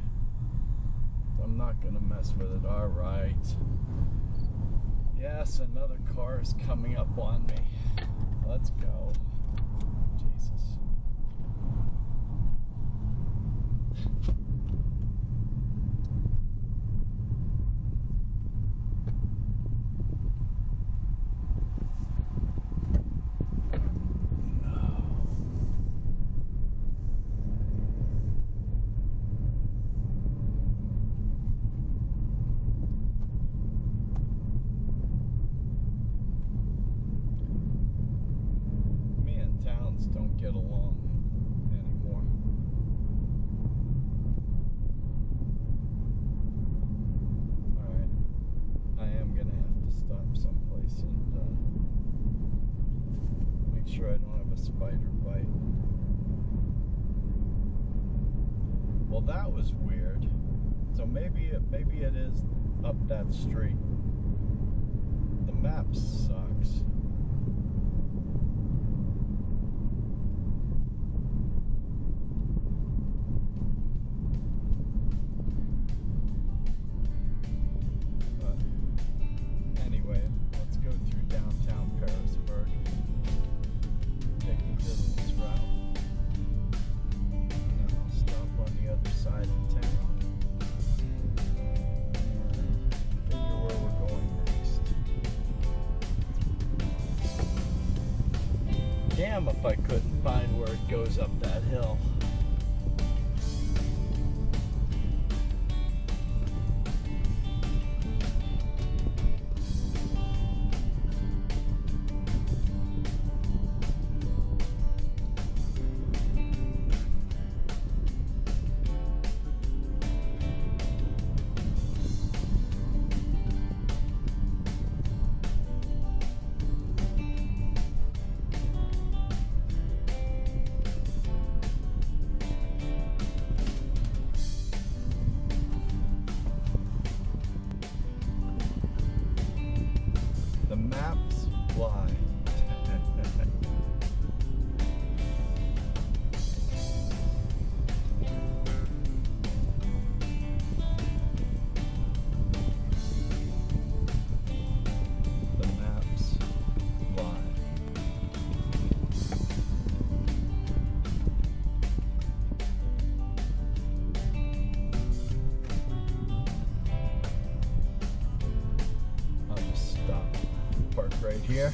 I'm not gonna mess with it. All right. Yes, another car is coming up on me. Let's go. Jesus. Don't get along anymore. Alright, I am gonna have to stop someplace and make sure I don't have a spider bite. Well, that was weird. So maybe it is up that street. The map sucks. Let's go through downtown Pearisburg. Take the business route. And then I'll stop on the other side of town. And figure where we're going next. Damn if I couldn't find where it goes up that hill. The maps lie. The maps lie. I'll just stop. Park right here.